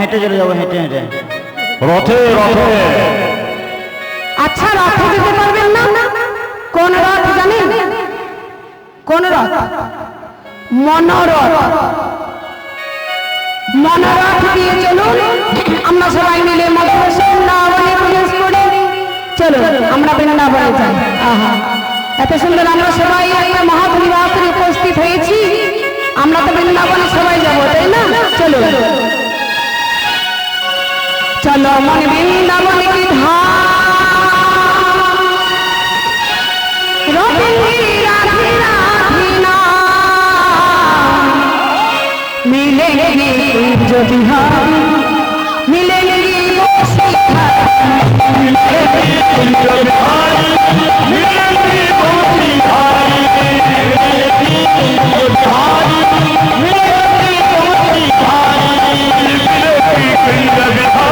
হেঁটে চলে যাবো, হেঁটে হেঁটে। রথে রথে। আচ্ছা রথে যেতে পারবেন না? কোন রথ জানেন? কোন রথ? মনোরথ। মনোরথ দিয়ে চলুন, আমরা সবাই মিলে মধুর বৃন্দাবনে প্রবেশ করি। চলো আমরা বৃন্দাবনে যাই। আহা, এত সুন্দর আমরা সবাই একটা মহাপরিবারে উপস্থিত হয়েছি। আমরা তো বৃন্দাবনে সবাই যাবো, তাই না? চলো চলো মন বৃন্দাবন কি ধাম, রবীন্দ্র রাধে রাধে নাম, मिलेंगे जो बिहार, मिलेंगे वो शिखर, मिलेंगे जो बिहार, मिलेंगे वो बिहार, मिलेंगे जो बिहार, मिलेंगे वो बिहार, मिलेंगे जो बिहार,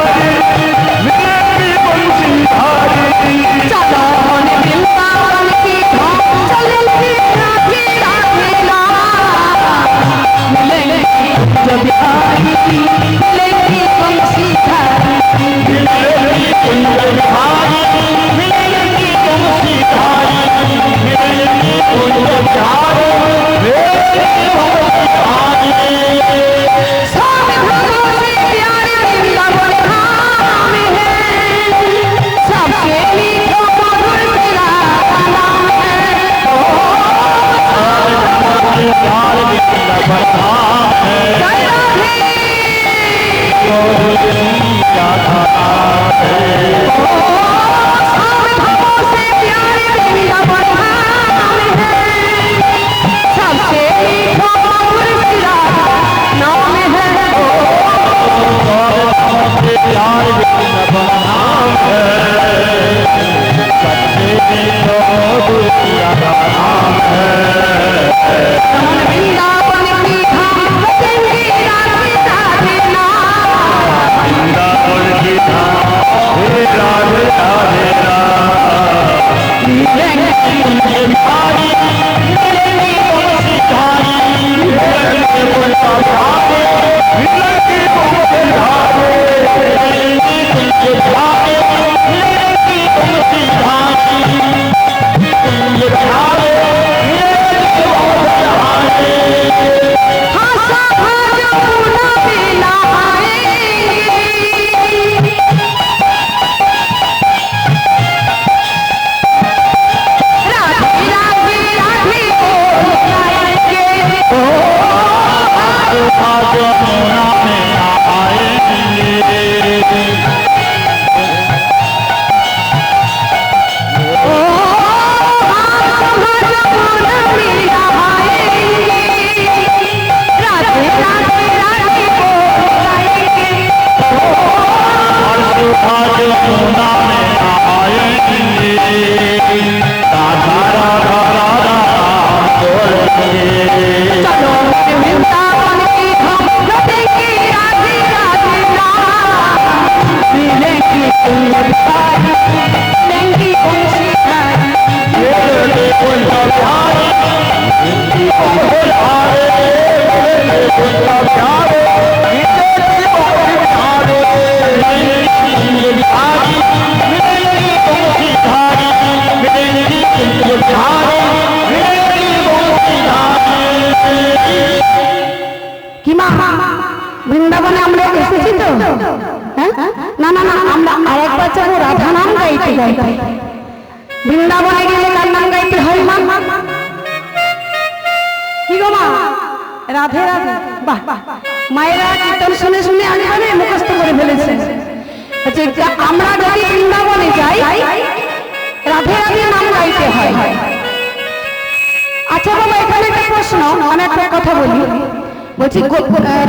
मिलेंगे वो बिहार। चलो मन वृंदावन की धाम, चलेंगे राधे राधे नाम, मिलेंगे जो बिहार, मिलेंगे वो शिखर, मिलेंगे जो बिहार, मिलेंगे वो बिहार, मिलेंगे जो बिहार, मिलेंगे वो बिहार। सब भक्तों से प्यारे वृंदावन धाम है, सबसे मीठा मधुर तेरा नाम है। प्यार बिना बता है, जय राधे, क्या था है। सब भक्तों से प्यारे वृंदावन धाम है, सबसे मीठा मधुर तेरा नाम है। प्यार बिना बदनाम है, सबसे किया नाम है। मन वृंदावन की धाम, रचेंगे राधे राधे नाम, वृंदावन की धाम, हे राधे राधे राम। मिलेंगे मिलेंगे बिहारी, मिलेंगे वो शिकारी, मिलेंगे वो बिहारी, मिलेंगे वो बिहारी, मिलेंगे तुमसे बिहारी, मिलेंगे तुमसे बिहारी, तुमसे बिहारी, मिलेंगे वो बिहारी। हासा भाजा पूना बेला आएंगे, राधे राधे राधे बोल गाएंगे। ओ आज मोना में आएंगे, हासा भाजा पूना बेला आएंगे, राधे राधे राधे बोल गाएंगे। आज मोना में आएंगे, राधा राधा राधा बोलेंगे। चलो वृंदावन की धाम, रचेंगे राधे राधे नाम, मिलेंगे तुम बिहारी, मिलेंगे तुम शिखर, मिलेंगे उनका प्यार, मिलेंगे उनके प्यार, मिलेंगे उनका प्यार, मिलेंगे उनके प्यार, मिलेंगे बिहारी, मिलेंगे उनकी धारी, मिलेंगे उनके प्यार, मिलेंगे उनकी धारी। কি মা বৃন্দাবনে আমরা এসেছি তো? হ্যাঁ, না না না, আমরা আরেকবার যাবো রাধা নাম গাইতে গাইতে। বৃন্দাবনে গেলে কার নাম গাইতে হয় মা? কি গো মা? রাধে রাধে। বাহ, মায়েরা কীর্তন শুনে শুনে একবারে মুখস্থ করে ফেলেছে। আচ্ছা, আমরা যদি বৃন্দাবনে যাই, রাধে রাধে নাম গাইতে হয়। আচ্ছা বাবা, এখানে একটা প্রশ্ন, আমি একটা কথা বলি। বলছি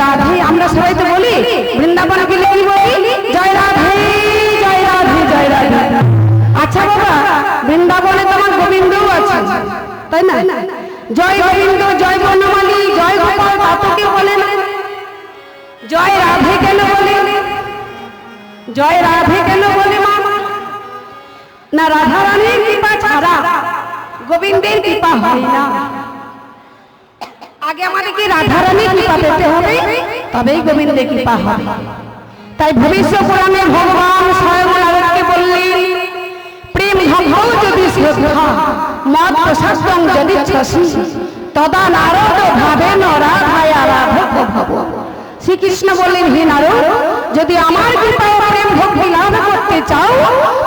রাধে আমরা সবাই তো বলি, বৃন্দাবনে গেলে কি বলি? জয় রাধে জয় রাধে জয় রাধে। আচ্ছা বাবা, বৃন্দাবনে তো আমার গোবিন্দও আছে, তাই না? জয় গোবিন্দ, জয় বনমালী, জয় গোপাল, তা তো কেউ বলে না। জয় রাধে কেন বলে? জয় রাধে কেন বলে মা? না রাধা রানীর কৃপা ছাড়া গোবিন্দের কৃপা হয় না। আগে আমাদেরকে রাধা রানীর কৃপা পেতে হবে, তবেই গোবিন্দের কৃপা হবে। তাই ভবিষ্যৎ পুরাণে ভগবান স্বয়ং নারদকে বললেন, প্রেম ভঙ্গ যদি শ্রদ্ধা মত প্রশাস্তং যদি ছসি তদা নারদ ভাবেন রাধায় আরাধক ভব। শ্রীকৃষ্ণ বললেন, হে নারদ, যদি আমার কৃপা ও প্রেম ভক্তি লাভ করতে চাও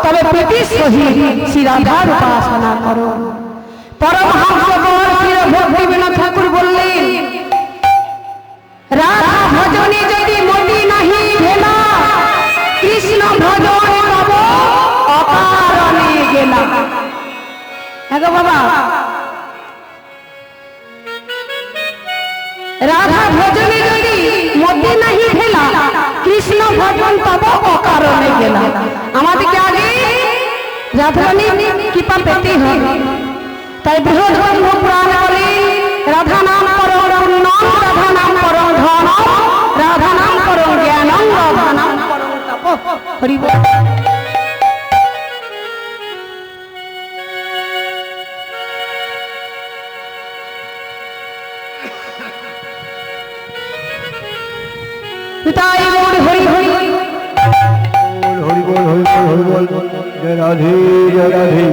তবে প্রীতি সহিত শ্রী রাধার উপাসনা করো। পরমহংস ভক্তিবিনোদ ঠাকুর বললেন, রাধা ভজনে যদি মতি নাহি ভেলা, কৃষ্ণ ভজন কব অকারণে গেলা। হ্যাঁ গো বাবা, রাধা ভজনে যদি মতি নাহি ভেলা, কৃষ্ণ ভজন তব অকারণে গেলা। আমাদেরকে আগে রাধারানীর কৃপা পেতে হবে। তাই বৃহৎ গ্রন্থ পুরাণ বলে, রাধা নাম পরম পুণ্যম, রাধা নাম পরম ধনম, রাধা নাম পরম জ্ঞানম, রাধা নাম পরম তপ। হরি বল। পিতাই গৌর হরি হরি হরি বল, হরি বল, হরি বল। জয় রাধে, জয় রাধে,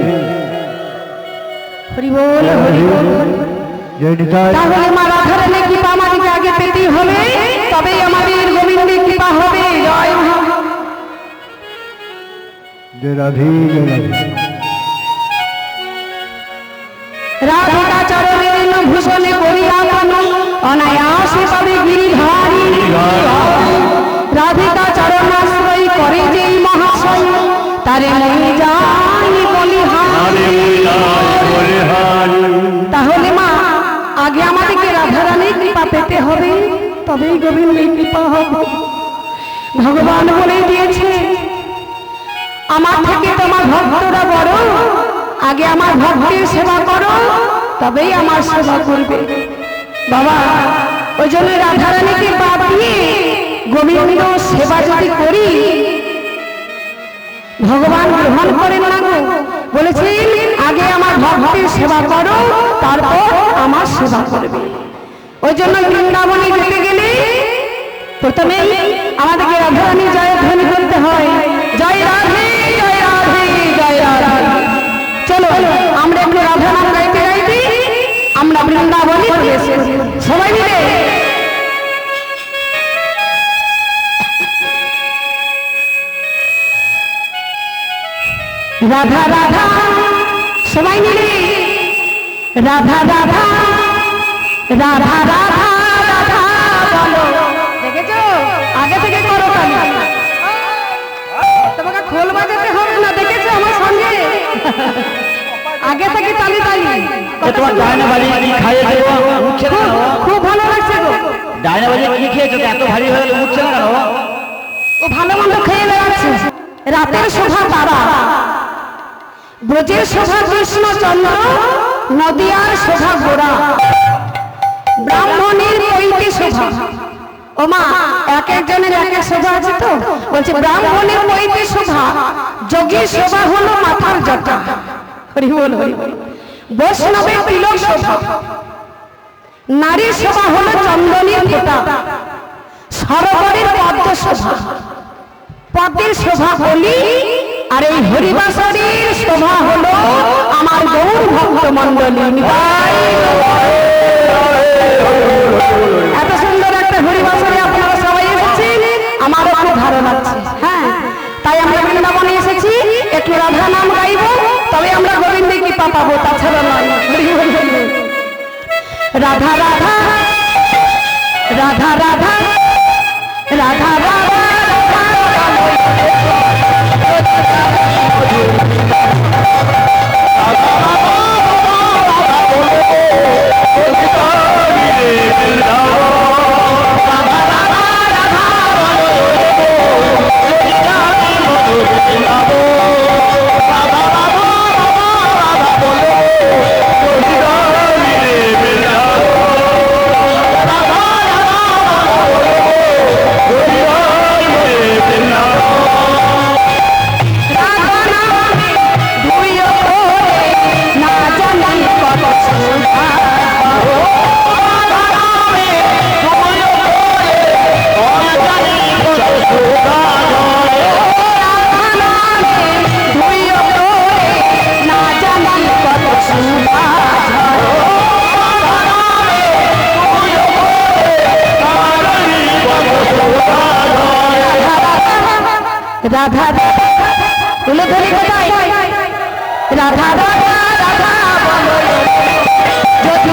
হরি বল, হরি বল। জয় নিতাই। তাহলে মা রাধারানীর কৃপা আমাদেরকে আগে পেতেই হবে, তবেই আমাদের গোবিন্দের কৃপা হবে। জয় মা। জয় রাধে, জয় রাধে। রাধিকা চরণের ভূষণে করিয়া মন অনায়াসে পাবে গিরিধারী। রাধিকা চরণাশ্রয় করে যেই মহাশয়, তারে মনে যাই বলিহারি। তাহলে মা আগে আমাদেরকে রাধারানীর কৃপা পেতে হবে, তবেই গোবিন্দের কৃপা হবে। ভগবান বলে দিয়েছে, আমার থেকে তোমার ভক্তরা বড়, আগে আমার ভক্তের সেবা করো, তবেই আমার সেবা করবে। বাবা, ওই জন্য রাধারানীকে বাদ দিয়ে গোবিন্দ সেবা যদি করি, ভগবান গ্রহণ করেন না গো। বলেছেন, আগে আমার ভক্তের সেবা করো, তারপর আমার সেবা করবে। ওই জন্য বৃন্দাবনে যেতে গেলে প্রথমেই আমাদেরকে রাধারানী জয় ধ্বনি করতে হয়। জয় রাধে, জয় রাধে, জয় রাধে। চলো আমরা একটু রাধা নাম গাইতে গাইতে আমরা বৃন্দাবনে প্রবেশ করি। সবাই মিলে রাধা রাধা, সবাই মিলে রাধা রাধা, রাধা রাধা, রাধা বলো। দেখেছো, আগে থেকে করো তালি, তোমাকে খোল বাজাতে হবে না। দেখেছো আমার সঙ্গে, আগে থেকে তালি তালি। তোমার ডায়না বাজি কি খাইয়ে দেবো, উঠছে না? খুব ভালো লাগছে গো। ডায়না বাজি কি খেয়েছো, এত ভারী হয়ে গেলে উঠছে না কেন? ও ভালো মন্দ খেয়ে বেড়াচ্ছে। রাতের শোভা তারা, ব্রজের শোভা কৃষ্ণচন্দ্র, নদিয়ার শোভা গোড়া, ব্রাহ্মণের পৈতে শোভা। ও মা, এক একজনের এক এক শোভা আছে তো। বলছে ব্রাহ্মণের পৈতে শোভা, যোগীর শোভা হলো মাথার জটা। হরি বল, হরি বল। বৈষ্ণবের তিলক শোভা, নারীর শোভা হলো চন্দনের ফোঁটা, সরোবরের পদ্ম শোভা, পদ্মের শোভা বলি। আর এই হরিবাসরীর শোভা হলো আমার গৌর ভক্ত মন্ডলী। এত সুন্দর একটা হরিবাসরে আপনারা সবাই এসেছেন, আমারও খুব ভালো লাগছে। হ্যাঁ, তাই আমরা বৃন্দাবনে এসেছি, একটু রাধা নাম গাইব, তবে আমরা গোবিন্দের কৃপা পাবো, তাছাড়া নয়। রাধা রাধা, রাধা রাধা, রাধা রাধা। রাধা তুলে ধরে কোথায় রাধা রাধা রাধা বলো যদি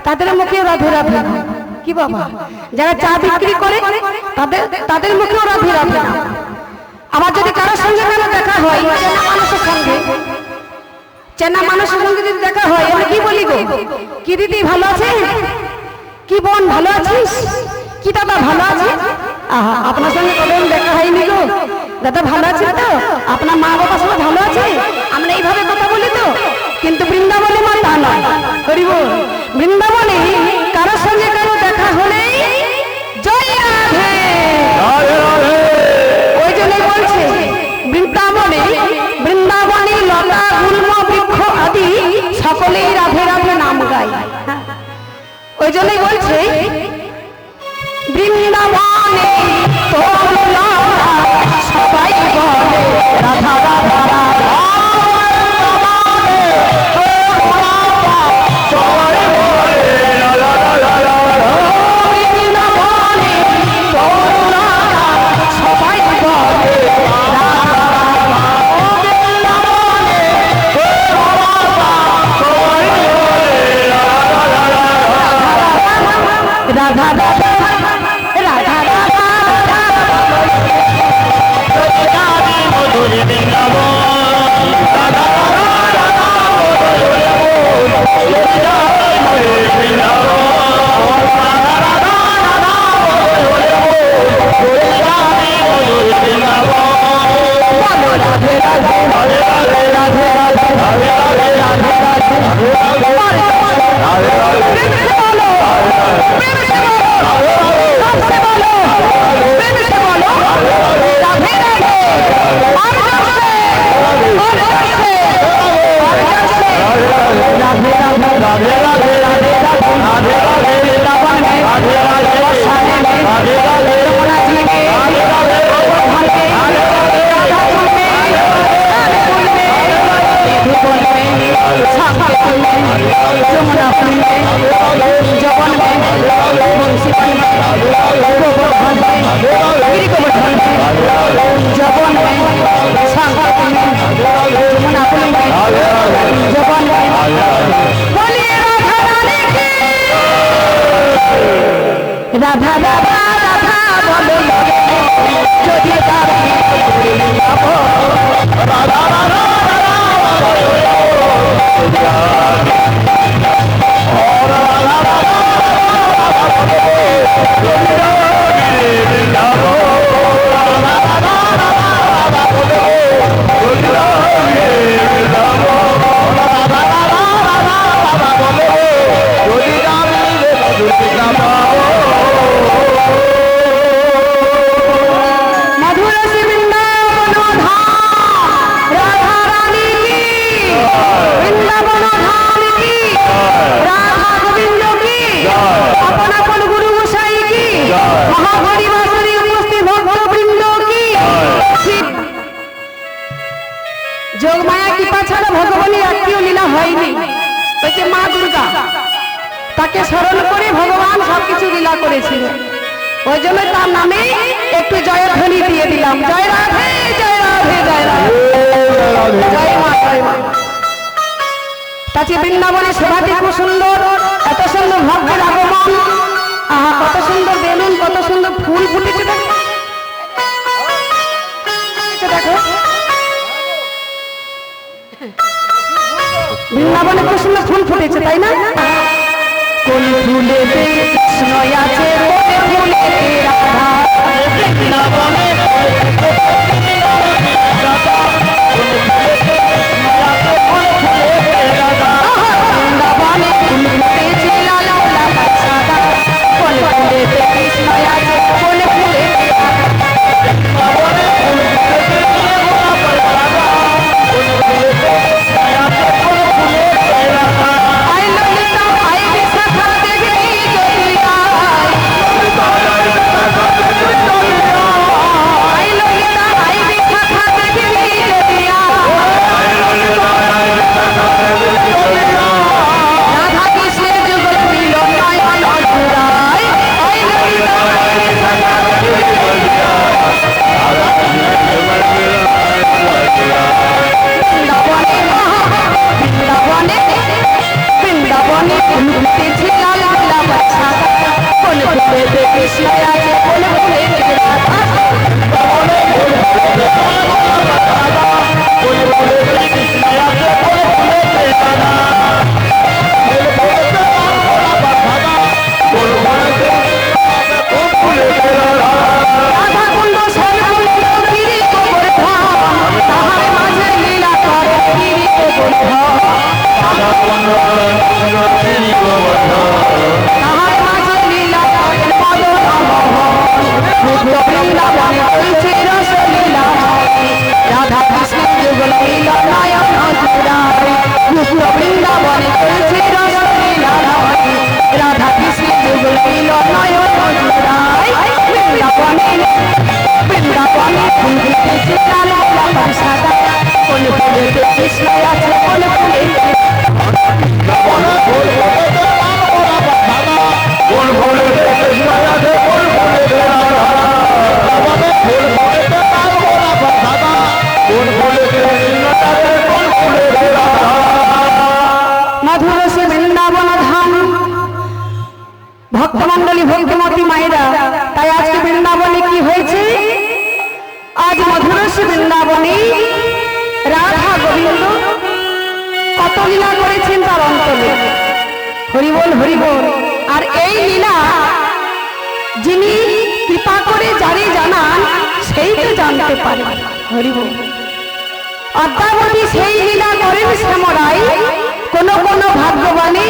তাদের মুখে রাধে রাধে কি বাবা, যারা চা বিক্রি করে তাদের মুখেও রাধে রাধে। আবার যদি কারোর সঙ্গে কারো দেখা হয় চেনা মানুষের সঙ্গে, চেনা মানুষের সঙ্গে যদি দেখা হয় আমি কি বলি গো, কি দিদি ভালো আছে, কি বোন ভালো আছিস, কি দাদা ভালো আছে। আহা, আপনার সঙ্গে কতদিন দেখা হয়নি গো, দাদা ভালো আছে তো, আপনার মা বাবা সবাই ভালো আছে, আমরা এইভাবে কথা বলি তো। কিন্তু বৃন্দাবনে মা তা নয়, হরিব। বৃন্দাবনে কারোর সঙ্গে কারো দেখা হলেই জয় রাধে, ওই জন্যই বলছে বৃন্দাবনে লতা গুল্ম বৃক্ষ আদি সকলেই রাধে রাধে নাম গায়। ওই জন্যই বলছে বৃন্দাবনে তোরা সবাই বলে রাধা রাধা রাধা। রাধা রাধা রাধা রাধা রাধা রাধা বলো যদি রাধা রাধা যোগমায়া কৃপা ছাড়া ভগবানের একটিও লীলা হয়নি। ওই যে মা দুর্গা, তাকে স্মরণ করে ভগবান সবকিছু লীলা করেছিলেন। ওই জন্য তার নামে একটু জয়ধ্বনি দিয়ে দিলাম, জয় রাধে জয় রাধে জয় রাধে জয় মা জয় মা। তাতে বৃন্দাবনের শোভাটি খুব সুন্দর, এত সুন্দর ভক্তের আগমন, আহা কত সুন্দর বেলুন, কত সুন্দর ফুল ফুটেছে দেখো। বৃন্দাবনে কৃষ্ণ ফুল ফুটেছে তাই না? কোন ফুলে কৃষ্ণ আছে, কোন ফুলে রাধা, বৃন্দাবনে বৃন্দাবনে ফুল ফুটেছে লাল লাল সাদা, কোন ফুলে কৃষ্ণ আছে, কোন ফুলে আই ললিতা আই বিশাখা দেবী জয়া, আই ললিতা আই বিশাখা দেবী জয়া, রাধা কৃষ্ণের যুগল মিলন নয়ন জুড়ায়, আই ললিতা আই বিশাখা দেবী জয়া। বৃন্দাবনে বৃন্দাবনে বৃন্দাবনে ফুল ফুটেছে লাল লাল সাদা, কোন ফুলে কৃষ্ণ আছে, কোন ফুলে রাধা, রাধা কুণ্ড সর্বকুণ্ড গিরি গোবর্ধন, তাহার মাঝে লীলা করে গিরি গোবর্ধন, তাহার মাঝে লীলা করে মদন মোহন, মুক্ত বৃন্দাবনে চলছে রসলীলা, রাধা কৃষ্ণের যুগল মিলন নয়ন জুড়ায়, মুক্ত বৃন্দাবনে চলছে রসলীলা, রাধা কৃষ্ণের যুগল মিলন নয়ন জুড়ায়। বৃন্দাবনে বৃন্দাবনে ফুল ফুটেছে লাল লাল সাদা, কোন ফুলে কৃষ্ণ আছে, কোন ফুলে মধুর সে বৃন্দাবন ধাম। ভক্তমন্ডলী ভক্তিমতী মায়েরা, তাই আজকে বৃন্দাবনে কি হয়েছে? আজ মধুর সে বৃন্দাবনে রাধা গোবিন্দ কত লীলা করেছেন তার অন্তরে। হরিবল হরিবল। আর এই লীলা যিনি কৃপা করে যারে জানান সেই তো জানতে পারে। হরিবল। অদ্যাবধি সেই লীলা করেন শ্যামরাই, কোন কোন ভাগ্যবানী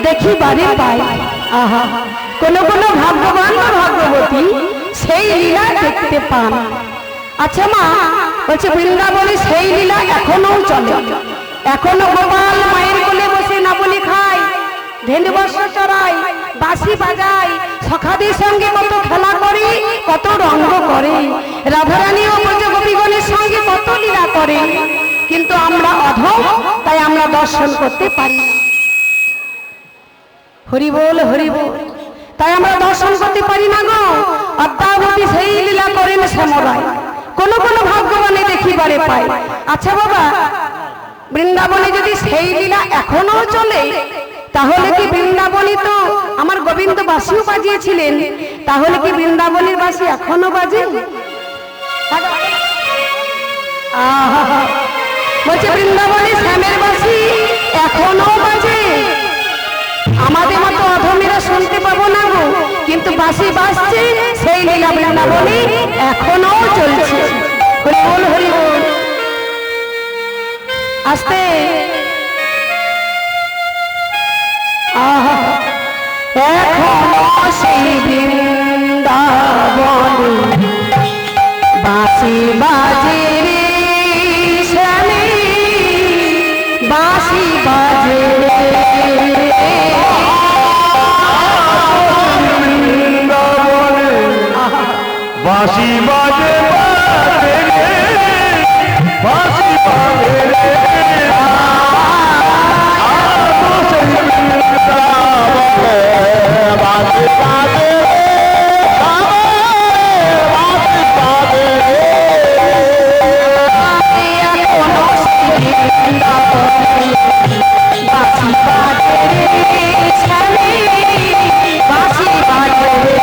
দেখিবারে পায়। আহা, কোন কোন ভাগ্যবান বা ভাগ্যবতী সেই লীলা দেখতে পান। আচ্ছা মা বলছে বৃন্দাবনে সেই লীলা এখনো চলে, এখনো গোপাল মায়ের কোলে বসে না বলি খায়, ধেনু বর্ষ চড়াই, বাঁশি বাজায়, সখাদের সঙ্গে কত খেলা করে, কত রঙ্গ করে, রাধারানী ও ব্রজ গোপীগণের সঙ্গে কত লীলা করে, কিন্তু আমরা অধম, তাই আমরা দর্শন করতে পারি না। হরিবল হরিবল। তাই আমরা দর্শন করতে পারি না গো। অদ্যাবধি সেই লীলা করেন শ্যামরায়, কোন কোন ভাগ্যবানে দেখিবারে পায়। আচ্ছা বাবা, বৃন্দাবনে যদি সেই লীলা এখনো চলে, তাহলে কি বৃন্দাবনী তো আমার গোবিন্দ বাসিও বাজিয়েছিলেন, তাহলে কি বৃন্দাবনের বাসি এখনো বাজে? বলছে বৃন্দাবনে শ্যামের বাসি এখনো বাজে। আমাদের মতো অধমেরা শুনতে পাবো না গো, কিন্তু বাসি বাজছে, সেই লীলা বৃন্দাবনে এখনো চলছে। হরিবল হরিবল। আস্তে আহা, এখনো সেই বৃন্দাবনে বাঁশি বাজে রে শ্যামে, বাঁশি বাজে রে, বাঁশি বাজে বাজে রে, বাঁশি বাজে রে, বাঁশি বাজে রে, বাঁশি বাজে রে। এখনো সেই বৃন্দাবনে বাঁশি বাজে রে শ্যামে, বাঁশি বাজে রে।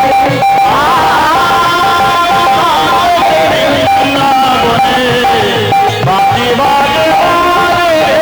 বাঁশি বাজে বাজে রে,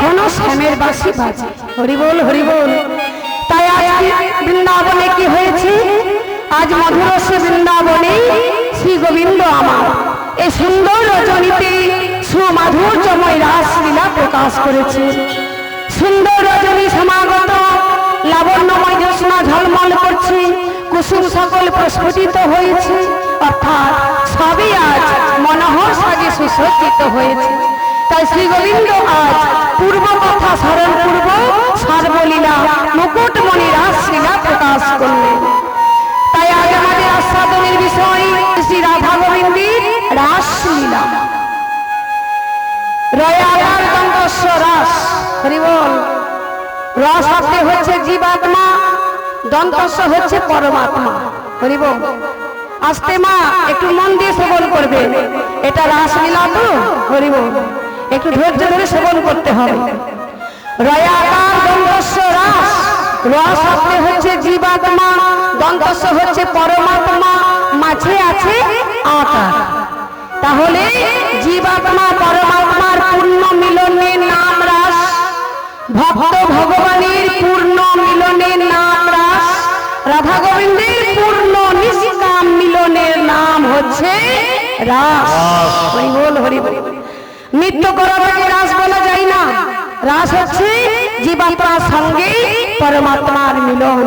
এখনো শ্যামের বাঁশি বাজে। হরি বল হরি বল। তাই আজ বৃন্দাবনে কি হয়েছে? আজ মধুরসে বৃন্দাবনে শ্রী গোবিন্দ আমার এই সুন্দর রজনীতে সুমাধুর্যময় রাসলীলা প্রকাশ করেছে। সুন্দর রজনী সমাগত, লাবণ্যময় জ্যোৎস্না ঝলমল করছে, কুসুম সকল প্রস্ফুটিত হয়েছে, অর্থাৎ সবই আজ মনোহর সাজে সুসজ্জিত হয়েছে। তাই শ্রী গোবিন্দ আজ পূর্ব কথা স্মরণ পূর্ব সর্বলীলা মুকুটমণি রাসলীলা প্রকাশ করলেন। তাই আজ আমাদের আস্বাদনের বিষয় শ্রী রাধা গোবিন্দের রাসলীলা। রয়ালার দন্তস্ব রাস। হরি বল। রস শব্দে হচ্ছে জীবাত্মা, দন্তস্ব হচ্ছে পরমাত্মা। হরি বল। আস্তে মা, একটু মন দিয়ে শ্রবণ করবে, এটা রাসলীলা তো। হরি বল। একটু ধৈর্য ধরে শ্রবণ করতে হবে। রয়াকার দন্তস্ব রাস। রস শব্দে হচ্ছে জীবাত্মা, দন্তস্ব হচ্ছে পরমাত্মা, মাঝে আছে আকার। তাহলে জীবাত্মা পরমাত্মার পূর্ণ মিলনের নাম রাস, ভক্ত ভগবানের পূর্ণ মিলনের নাম রাস, রাধা গোবিন্দের পূর্ণ নিষ্কাম মিলনের নাম হচ্ছে রাস। হরি বল হরি বল। নিত্য করাটাকে রাস বলা যায় না। রাস হচ্ছে জীবাত্মার সঙ্গে পরমাত্মার মিলন।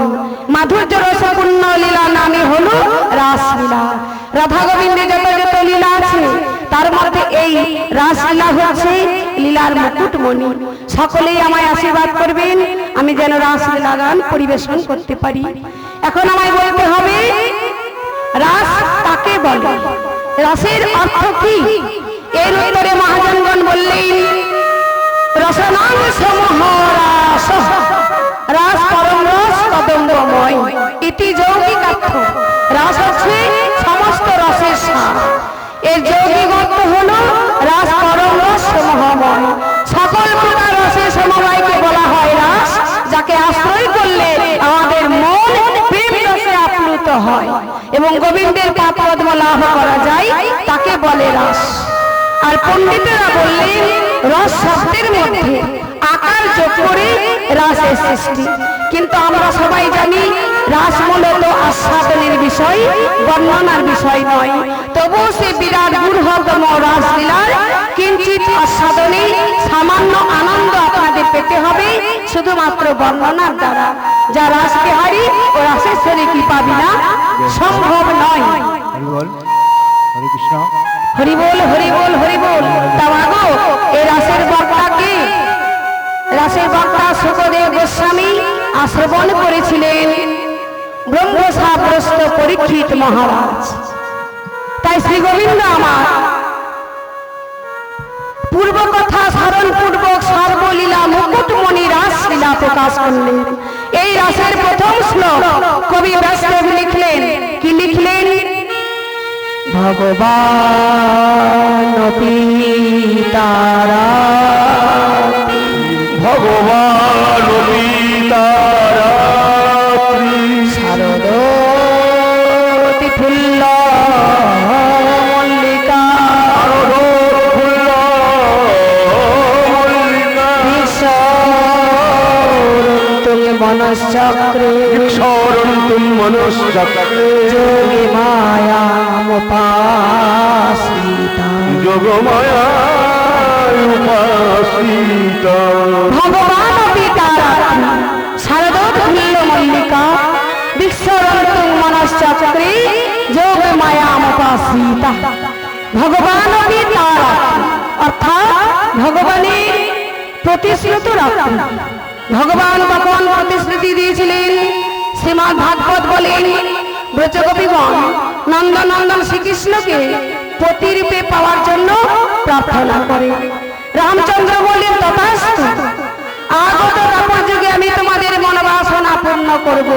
মাধুর্য রসপূর্ণ লীলা নামে হলো রাসলীলা। রাধা গোবিন্দের যত যত লীলা আছে তার মধ্যে এই রাসলীলা হচ্ছে লীলার মুকুটমণি। সকলেই আমায় আশীর্বাদ করবেন আমি যেন রাসলীলা গান পরিবেশন করতে পারি। এখন আমায় বলতে হবে রাস কাকে বলে, রাসের অর্থ কি? এর উত্তরে মহাজনগণ বললেন রসনাং সমূহ রাস, রাস পরম রস কদম্বময়, ইতি যৌগিকার্থ। রাস হচ্ছে সমস্ত রসের সার। এর যৌগিক অর্থ হলো রাস পরম রস সমূহময়। সকল প্রকার রসের সমবায়কে বলা হয় রাস, যাকে আশ্রয় করলে আমাদের মন প্রেম রসে আপ্লুত হয় এবং গোবিন্দের পাদপদ্ম লাভ করা যায়, তাকে বলে রাস। আর পণ্ডিতেরা বললেন রস শব্দের মধ্যে আকার যোগ করে রাসের সৃষ্টি। কিন্তু আমরা সবাই জানি রাস মূলত আস্বাদনের বিষয়, বর্ণনার বিষয় নয়। তবুও সে বিরাট বৃহত্তম রাসলীলার কিঞ্চিত আস্বাদনে সামান্য আনন্দ আপনাদের পেতে হবে শুধুমাত্র বর্ণনার দ্বারা। যা রাস বিহারী ও রাসেশ্বরী কি পাবি না, সম্ভব নয়। হরি বল হরে কৃষ্ণ। হরি বল হরি বল হরি বল। তামাগো এই রাসের বক্তা কে? রাসের বক্তা সুখদেব গোস্বামী আশ্রবণ করেছিলেন ব্রহ্মশাস্ত্রস্থ পরীক্ষিত মহারাজ। তাই শ্রী গোবিন্দ আমার পূর্ব কথা স্মরণ পূর্বক সর্বলীলা মুকুটমণি রাসলীলা প্রকাশ করলেন। এই রাসের প্রথম শ্লোক কবি ব্যাসদেব লিখলেন। কি লিখলেন? ভগবান পিতারা, ভগবান পিতারা শারদতি ফুল্ল মল্লিকা, তুমি মনশ্চক্রে, মনুষ্যক্রে যোগী মায়ামুপাসিতা, যোগমায়া উপাসিতা। ভগবান পিতারা শারদোৎফুল্ল মল্লিকা, বিশ্বরন্তং মনশ্চক্রে যোগ মায়ামুপাসিতা। ভগবান পিতারা অর্থাৎ ভগবানের প্রতিশ্রুত রাখুন। ভগবান তখন প্রতিশ্রুতি দিয়েছিলেন। শ্রীমদ্ ভাগবত বলেন ব্রজগোপীগণ নন্দনন্দন শ্রীকৃষ্ণকে পতিরূপে পাওয়ার জন্য প্রার্থনা করে। রামচন্দ্র বললেন তথাস্তু, আগত তাপর যুগে আমি তোমাদের মনোবাসনা পূর্ণ করব।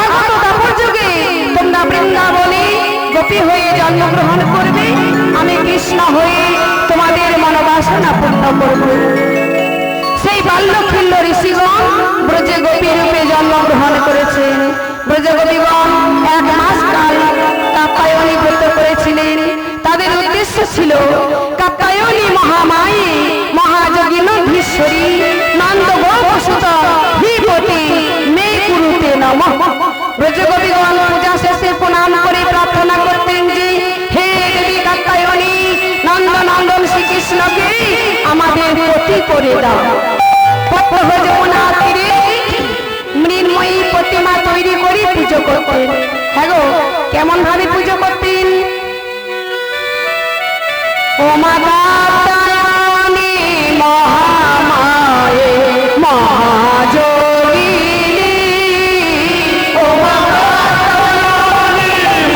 আগত তাপর যুগে তোমরা বৃন্দাবনে গোপী হয়ে জন্মগ্রহণ করবে, আমি কৃষ্ণ হয়ে তোমাদের মনোবাসনা পূর্ণ করব। সেই বাল্যখিল্য ঋষিগণ ব্রজে গোপী রূপে জন্মগ্রহণ করেছেন। ব্রজগোপীগণ 1 মাস কাল কাত্যায়নী ব্রত করেছিলেন। তাদের উদ্দেশ্য ছিল কাত্যায়নী মহামায়ী মহাযোগিনী ধীশ্বরী করে দাও। প্রত্যহ যমুনা তীরে মৃন্ময়ী প্রতিমা তৈরি করে পুজো করতেন। হ্যাঁ গো, কেমন ভাবে পুজো করতেন? ও মাতা তারিণী মহামায়ে মহাযোগিনী, ও মাতা তারিণী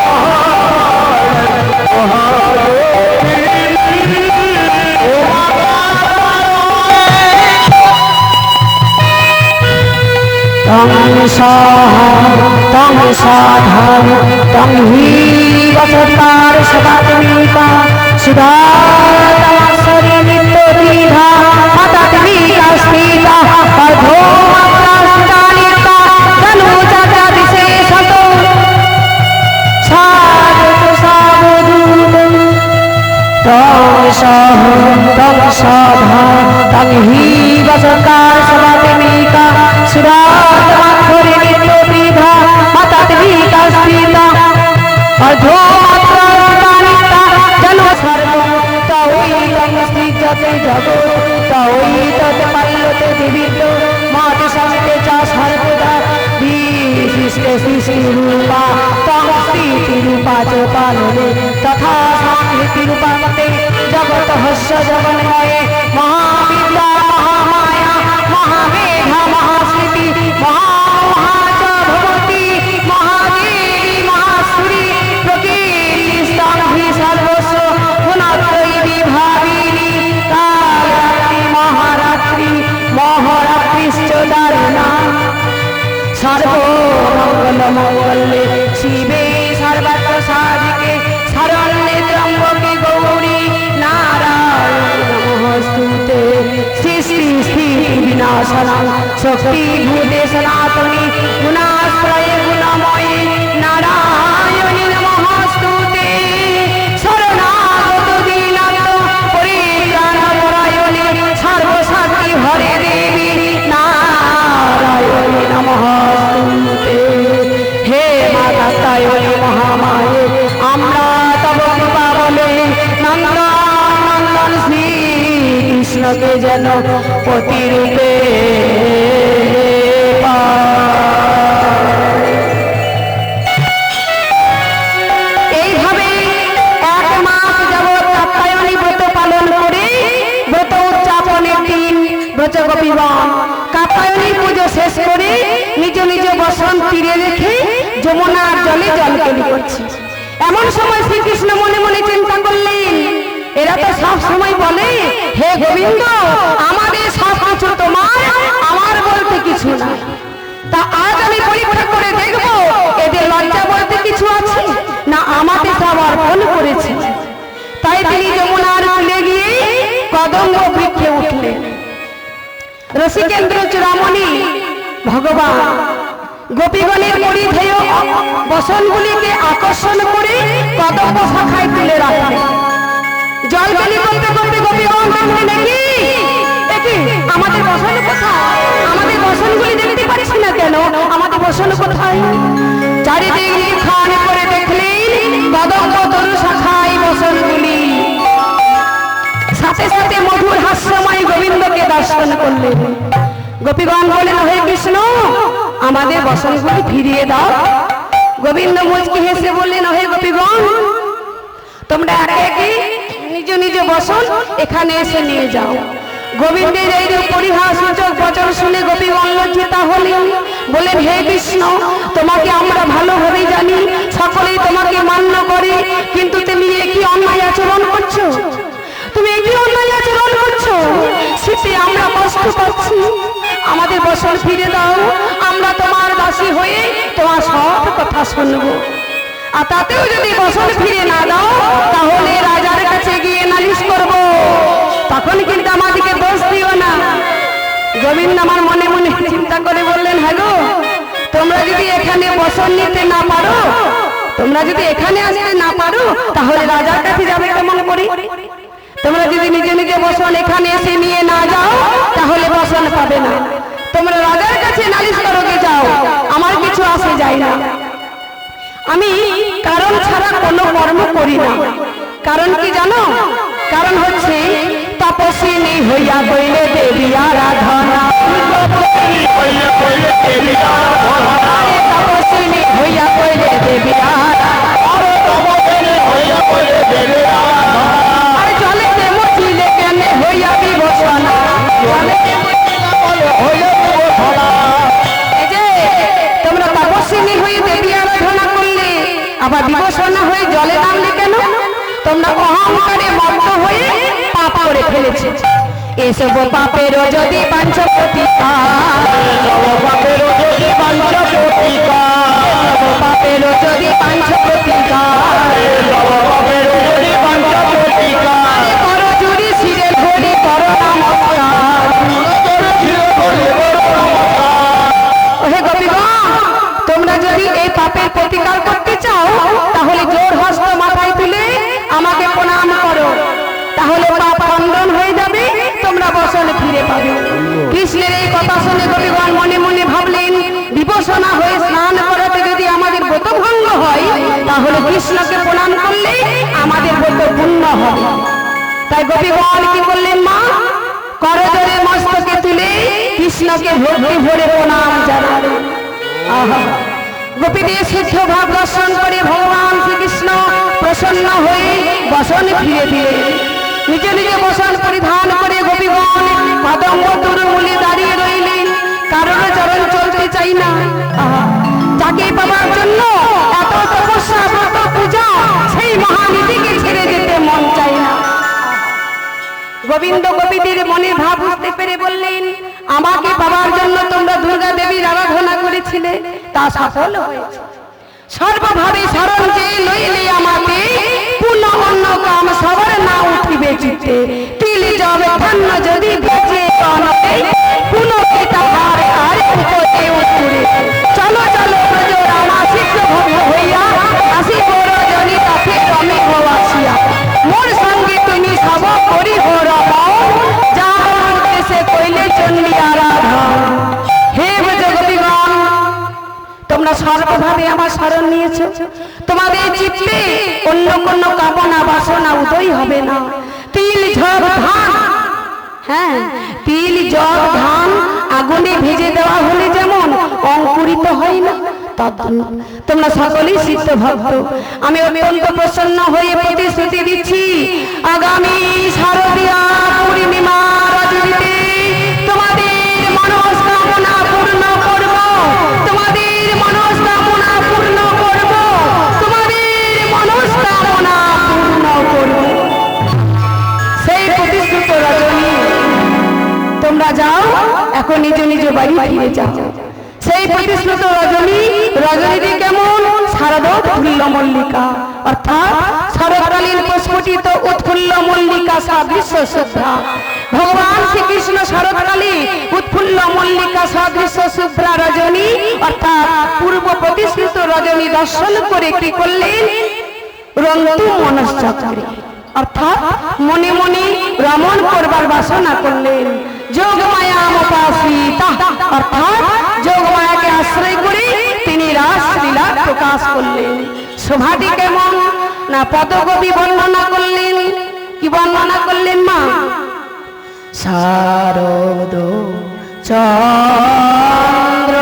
তং সাধন তং হি বসতার সদাত্মিকা সুধারি নিত্য বিধা মাতাত্মিকা স্থিতা অধোমাত্রানিতা ধনুজাতা বিশেষত তং সাধন তং হি বসতার সদাত্মিকা সুধারি নিত্য বিধা মাতাত্মিকা স্থিতা অধোমাত্রানিতা জনো সর্বং স্থিততে জগৎ তৈ তৎ পাল্যতে জীবিত মাতে সঙ্গে চ সর্বদা বিশিষ্টে সৃষ্টি রূপা তং স্থিতি রূপা চ পালনে তথা সংহৃতি রূপা মতে জগৎ হস্য জগন্ময়ে মহাবিদ্যা মহামায়া মহামেধা মহাস্মৃতি মহামোহা চ ভবতি মহাদেবী মহাসুরি প্রকৃতি স্তম্ভি সর্বস্ব গুণত্রয়ী বিভাবিনী কালরাত্রি মহারাত্রি মহারাত্রিশ্চ দারুণা সর্বমঙ্গল মঙ্গলে শিবে সর্বত্র সাধিকে শরণ্যে ত্র্যম্বকে গৌরী নারায়ণী নমস্তুতে সৃষ্টি স্থিতি বিনাশনং শক্তি ভূতে সনাতনী গুণাশ্রয়ে গুণময়ী নারায়ণী নমস্তুতে শরণাগত দীনার্ত পরিত্রাণ পরায়ণে সর্বশক্তি হরে দেবী নারায়ণী নমস্তুতে। হে মাতা তারিণী মহামায়ে আমরা তব কৃপা বলে নন্দন শ্রী কৃষ্ণকে যেন প্রতিরূপে এইভাবে 1 মাস যাবৎ কাত্যায়নী ব্রত পালন করে ব্রত উদযাপনের দিন ব্রজগোপীগণ কাত্যায়নী পুজো শেষ করে নিজ নিজ বসন তীরে রেখে যমুনার জলে জলকেলি করছে। এমন সময় শ্রীকৃষ্ণ মনে মনে চিন্তা করলেন, এরা তো সব সময় বলে হে গোবিন্দ আমাদের সব কিছু তোমার, আমার বলতে কিছু নাই। তা আজ আমি পরীক্ষা করে দেখব এদের লজ্জা বলতে কিছু আছে না আমাদের সব অর্পণ করেছে। তাই তিনি যমুনার কূলে গিয়ে কদম্ব বৃক্ষে উঠলেন। রসিকেন্দ্র চূড়ামণি ভগবান গোপীগণের পরিধেয় বসনগুলিকে আকর্ষণ করে কদম্ব শাখায় তুলে রাখলেন। জলকেলি করতে করতে গোপীগণ দেখলেন দেখি আমাদের বসন কোথায়, আমাদের বসনগুলি দেখতে পাচ্ছি না কেন, আমাদের বসন কোথায়? চারিদিক নিরীক্ষণ করে দেখলেন কদম্ব তরু শাখায় বসনগুলি। সাথে সাথে মধুর হাস্যময় গোবিন্দকে দর্শন করলেন। গোপীগণ বলেন, হে কৃষ্ণ আমাদের বসনগুলি ফিরিয়ে দাও। গোবিন্দ মুচকি হেসে বললেন, হে গোপীগণ তোমরা একে একে নিজ নিজ বসন এখানে এসে নিয়ে যাও। গোবিন্দের এই পরিহাসসূচক বচন শুনে গোপীগণ লজ্জিত হলেন। বলেন, হে কৃষ্ণ তোমাকে আমরা ভালোভাবে জানি, সকলেই তোমাকে মান্য করে, কিন্তু তুমি একই অন্যায় আচরণ করছো, তুমি একই অন্যায় আচরণ করছো। শীতে আমরা কষ্ট পাচ্ছি, আমাদের বসন ফিরে দাও, আমরা তোমার দাসী হয়ে তোমার সব কথা শুনবো। আর তাতেও যদি বসন ফিরে না দাও তাহলে রাজার কাছে গিয়ে নালিশ করব, তখন কিন্তু আমাদেরকে দোষ দিও না। গোবিন্দ আমার মনে মনে চিন্তা করে বললেন, হ্যাঁ গো তোমরা যদি এখানে বসন নিতে না পারো, তোমরা যদি এখানে আসতে না পারো তাহলে রাজার কাছে যাবে কেমন করে? তোমরা যদি নিজে নিজে বসন এখানে এসে নিয়ে না যাও তাহলে বসন পাবে না। তোমরা রাজার কাছে নালিশ করোগে যাও, আমার কিছু আসে যায় না। আমি কারণ ছাড়া কোনো কর্ম করি না। কারণ কি জানো? কারণ হচ্ছে তপস্বিনী হইয়া গইলে দে আরাধনা হইয়া কইলে দেবী আরাধনা আরে তপস্বিনী হইয়া কইলে দেবী আরাধনা হইয়া কইলে দেবী আরাধনা আরে জলেতে মুছিলে কেনে হইয়া বিভূষণা জলেতে হইয়া বিভূষণা এই যে তোমরা তপস্বিনী হয়ে দেবী আরাধনা করলে আবার বিভূষণা হয়ে জলে নামলে কেন? তোমরা অহংকারে মত্ত হয়ে পাপ করে ফেলেছো। এসব পাপেরও যদি পাঞ্চ প্রতিকার পাপেরও যদি পাঞ্চ প্রতিকার এসব পাপেরও যদি পাঞ্চ প্রতিকার পাপেরও যদি পাঞ্চ প্রতিকার করো চুরি শিরে ধরি করো নমস্কার হে গোপীগণ, তোমরা যদি এই পাপের প্রতিকার করতে চাও তাহলে জোর হস্ত মাথায় তুলে আমাকে প্রণাম করো, তাহলে পাপ খণ্ডন হয়ে যাবে, তোমরা বসন ফিরে পাবে। কৃষ্ণের এই কথা শুনে গোপীগণ মনে মনে ভাবলেন, বিভূষণা হয়ে স্নান করাতে যদি আমাদের ব্রত ভঙ্গ হয় তাহলে কৃষ্ণকে প্রণাম করলে আমাদের ব্রত পূর্ণ হবে। তাই গোপীগণ কি করলেন মা? করজোড়ে মস্তকে তুলে কৃষ্ণকে ভক্তি ভরে প্রণাম জানালেন। আহা, গোপীদের সিদ্ধ ভাব দর্শন করে ভগবান শ্রীকৃষ্ণ প্রসন্ন হয়ে বসন ফিরে দিলেন। নিজে নিজে বসন পরিধান করে গোপীগণ কদম্ব তরুমূলে দাঁড়িয়ে রইলেন। কারোর চরণ চলতে চাই না। আহা, যাকে পাওয়ার জন্য এত তপস্যা ব্রত পূজা, সেই মহানীতিকে ছেড়ে যেতে মন চাই না। গোবিন্দ গোপীদের মনের ভাব বুঝতে পেরে বললেন, আমাকে পাওয়ার জন্য তোমরা দুর্গা দেবীর আরাধনা করেছিলে, তা সফল হয়েছে। সর্বভাবে শরণ যে লইলে আমাকে, পুনঃ অন্য কাম সবার না উঠিবে চিত্তে। তিল জবে ধন্য যদি বেঁচে অনতে, পুনঃকে তাহার আর উপরে উত্তরে। চলো চলো ব্রজ রামা শীঘ্র ভব্য হইয়া, আসি বড় জনি তাকে রমে আসিয়া। মোর সঙ্গে তুমি সব করি রমণ, যার উদ্দেশ্যে কইলে চণ্ডী আরাধন। হে ব্রজ গোপীগণ, তোমরা সর্বভাবে আমার শরণ নিয়েছো, তোমাদের চিত্তে অন্য কোনো কামনা বাসনা উদয় হবে না। তিল ঝড় ধান, হ্যাঁ তিল জল ধান আগুনে ভেজে দেওয়া হলে যেমন অঙ্কুরিত হয় না, তোমরা সকলেই সিদ্ধ ভক্ত। আমি অত্যন্ত প্রসন্ন হয়ে প্রতিশ্রুতি দিচ্ছি, আগামী শারদীয়া পূর্ণিমা রজনীতে তোমাদের মনস্কামনা পূর্ণ করব, তোমাদের মনস্কামনা পূর্ণ করব, তোমাদের মনস্কামনা পূর্ণ করব। সেই প্রতিশ্রুত রজনী, তোমরা যাও এখন নিজ নিজ বাড়ি ফিরে যাও। সেই প্রতিশ্রুত রজনী, রজনীটি কেমন? শারদ উৎফুল্ল মল্লিকা, অর্থাৎ শরৎকালীন প্রস্ফুটিত উৎফুল্ল মল্লিকা সাদৃশ্য শুভ্রা। ভগবান শ্রীকৃষ্ণ শরৎকালে উৎফুল্ল মল্লিকা সাদৃশ্য শুভ্রা রজনী অর্থাৎ পূর্ব প্রতিশ্রুত রজনী দর্শন করে কি করলেন? রন্তু মনশ্চক্রে, অর্থাৎ মনে মনে রমণ করবার বাসনা করলেন। যোগমায়া মোপাসিতা, অর্থাৎ যোগমায়াকে আশ্রয় করে তিনি রাসলীলা প্রকাশ করলেন। শোভাটি কেমন না পদকবি বর্ণনা করলেন। কি বর্ণনা করলেন মা? শারদ চন্দ্র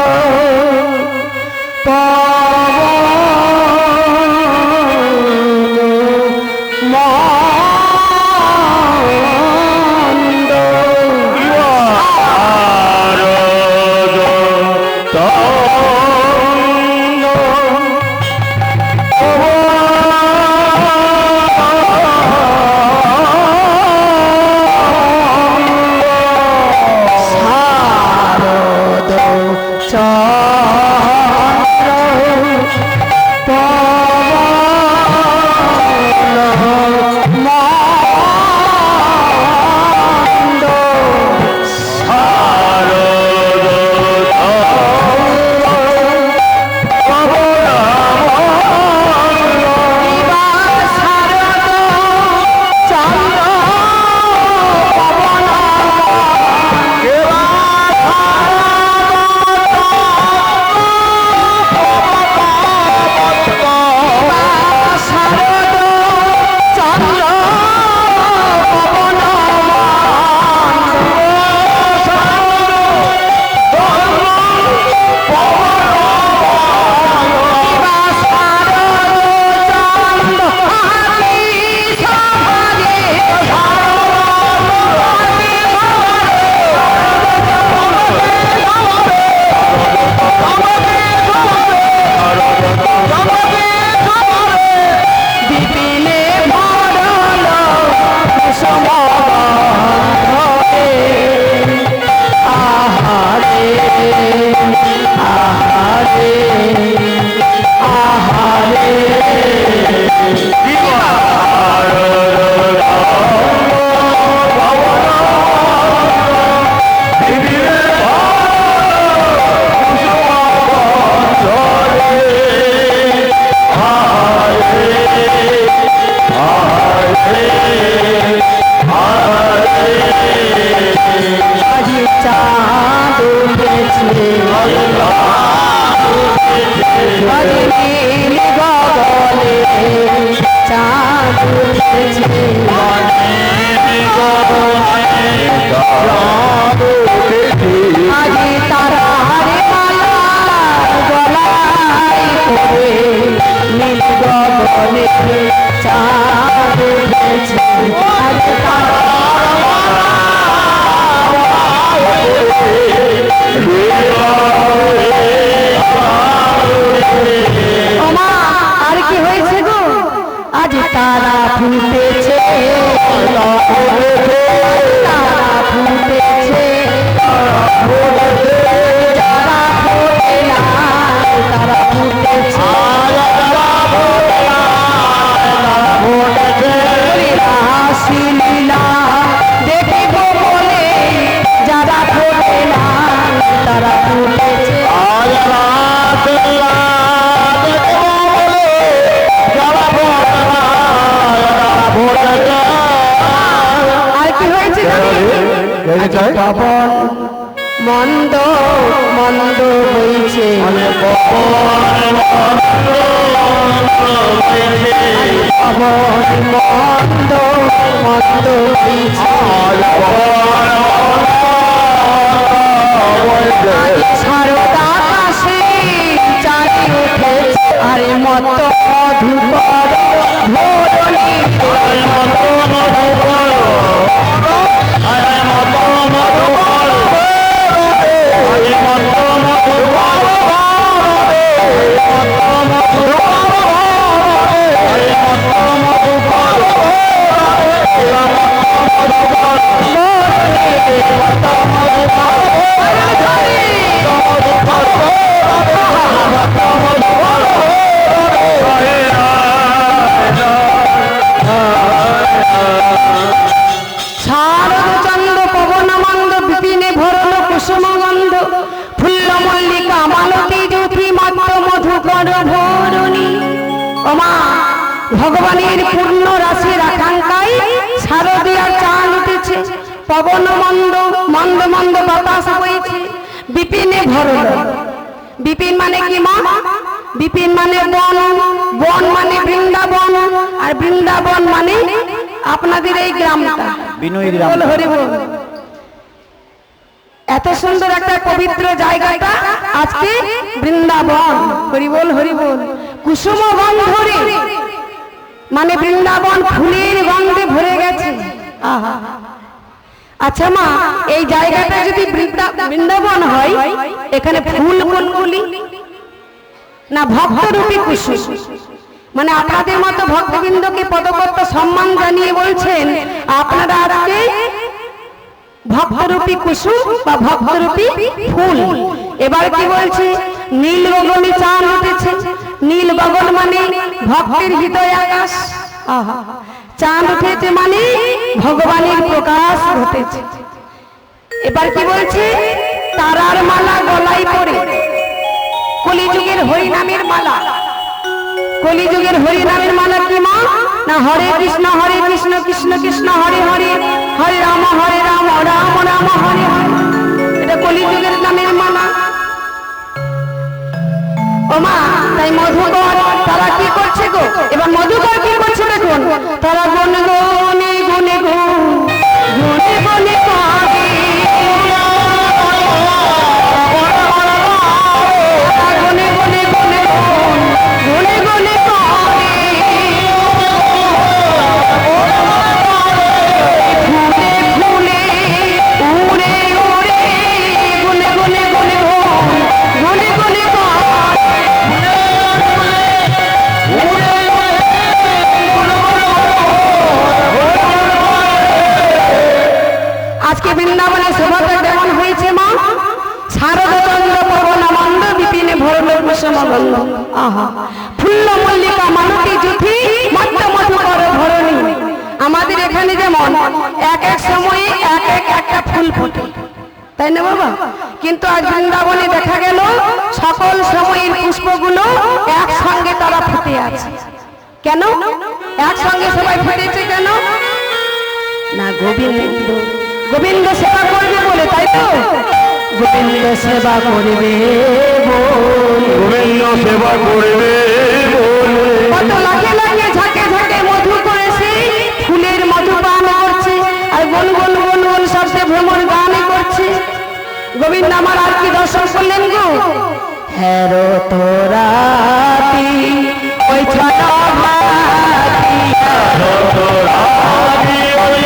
কে চাই পবন মন্দ মন্দ বইছে পবন মন্দ মন্দ বইছে সারদা আকাশে চারি উঠেছে আরে মত মধুকর ধরণী ভগবানের পূর্ণ রাশির আকাঙ্ক্ষায় শারদীয়ার চাঁদ উঠেছে পবন মন্দ মন্দ মন্দ বাতাস বইছে বিপিনে ভরল বিপিন মানে কি মা বিপিন মানে বন বন মানে বৃন্দাবন আর বৃন্দাবন মানে আপনাদের এই গ্রামটা বিনয়ী গ্রাম বল হরি বল এত সুন্দর একটা পবিত্র জায়গাটা আজকে বৃন্দাবন হরি বল কুসুম গন্ধরে মানে বৃন্দাবন ফুলের গন্ধে ভরে গেছে আহা আচ্ছা মা এই জায়গাটা যদি বৃন্দাবন হয় এখানে ফুল কোনগুলি না ভক্তরূপী কুসুম মানে আপনাদের মতো ভক্তবৃন্দকে পদকর্ত সম্মান জানিয়ে বলছেন আপনারা আজকে ভক্তরূপী কুসুম বা ভক্তরূপী ফুল এবার কি বলছে নীল গগনে চাঁদ উঠেছে নীল গগন মানে ভক্তের হৃদয় আকাশ চাঁদ উঠেছে মানে ভগবানের প্রকাশ ঘটেছে এবার কি বলছে তারার মালা গলায় পড়ে কলিযুগের হরিনামের মালা কলিযুগের হরিনামের মালা কি মা না হরে কৃষ্ণ কৃষ্ণ কৃষ্ণ হরে হরে হরে রাম রাম রাম হরে হরে এটা কলিযুগের নামের মালা ও মা তাই মধুকর তারা কি করছে গো এবার মধুকর কি করছে দেখুন তারা গুন গুনে গুনে গুনে গুনে কাঁদে গুনে গুনে গুনে গুনে গুনে কাঁদে ফুলে ফুলে উড়ে উড়ে গুনে গুনে গুনে গুনে গুনে আজকে বৃন্দাবনে শোভাটা যেমন হয়েছে মা শারদচন্দ্র পবনানন্দ বিপিনে ভরল কুসুমগন্ধ আহা ফুল্ল মল্লিকা মালতী জুথি মধ্য মধুকর ভরণী আমাদের এখানে যেমন এক এক সময়ে এক এক একটা ফুল ফোটে তাই না বাবা কিন্তু আজ বৃন্দাবনে দেখা গেল সকল সময়ের পুষ্পগুলো একসঙ্গে তারা ফুটে আছে কেন একসঙ্গে সবাই ফুটেছে কেন না গোবিন্দ গোবিন্দ সেবা করবে বলে তাই তো গোবিন্দ সেবা করবে গোবিন্দ সেবা করবে কত লাখে লাখে ঝাঁকে ঝাঁকে মধু করেছে ফুলের মধু পান করছে আর গুন গুন গুন গুন শব্দে ভ্রমণ গান করছে গোবিন্দ আমার আর কি দর্শন করলেন গো হেরো তোরাতি ওই ছোট ভাতি হেরো তোরাতি ওই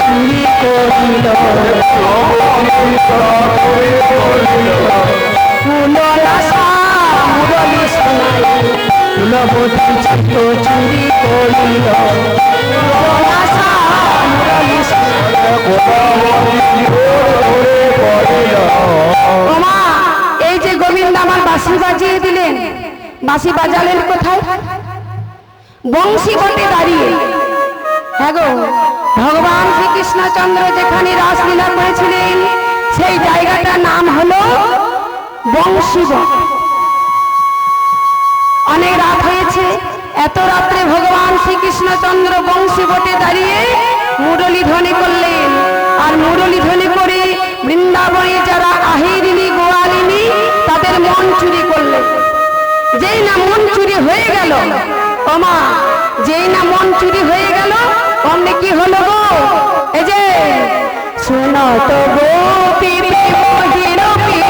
চুরি করিল ফুলনাশা মুরলি শোনাই ফুলবতী চিত্ত চুরি করিল ফুলনাশা মুরলি ওমা এই যে গোবিন্দ আমার বাঁশি বাজিয়ে দিলেন, বাঁশি বাজালেন কোথায়? বংশী বটে দাঁড়িয়ে। হ্যাঁ গো, ভগবান শ্রীকৃষ্ণচন্দ্র যেখানে রাসলীলা করেছিলেন সেই জায়গাটার নাম হলো বংশীবট। অনেক রাত হয়েছে, এত রাত্রে ভগবান শ্রীকৃষ্ণচন্দ্র বংশীবটে দাঁড়িয়ে মুরলী ধ্বনি করলেন। আর মুরলী ধ্বনি করে বৃন্দাবনে যারা আহিরিনী গোয়ালিনী তাদের মন চুরি করলেন। যেই না মন চুরি হয়ে গেল, ওমা যেই না মন চুরি হয়ে গেল, অমনি কি হলো গো? এই যে শোনো তো গোপী মহিরপি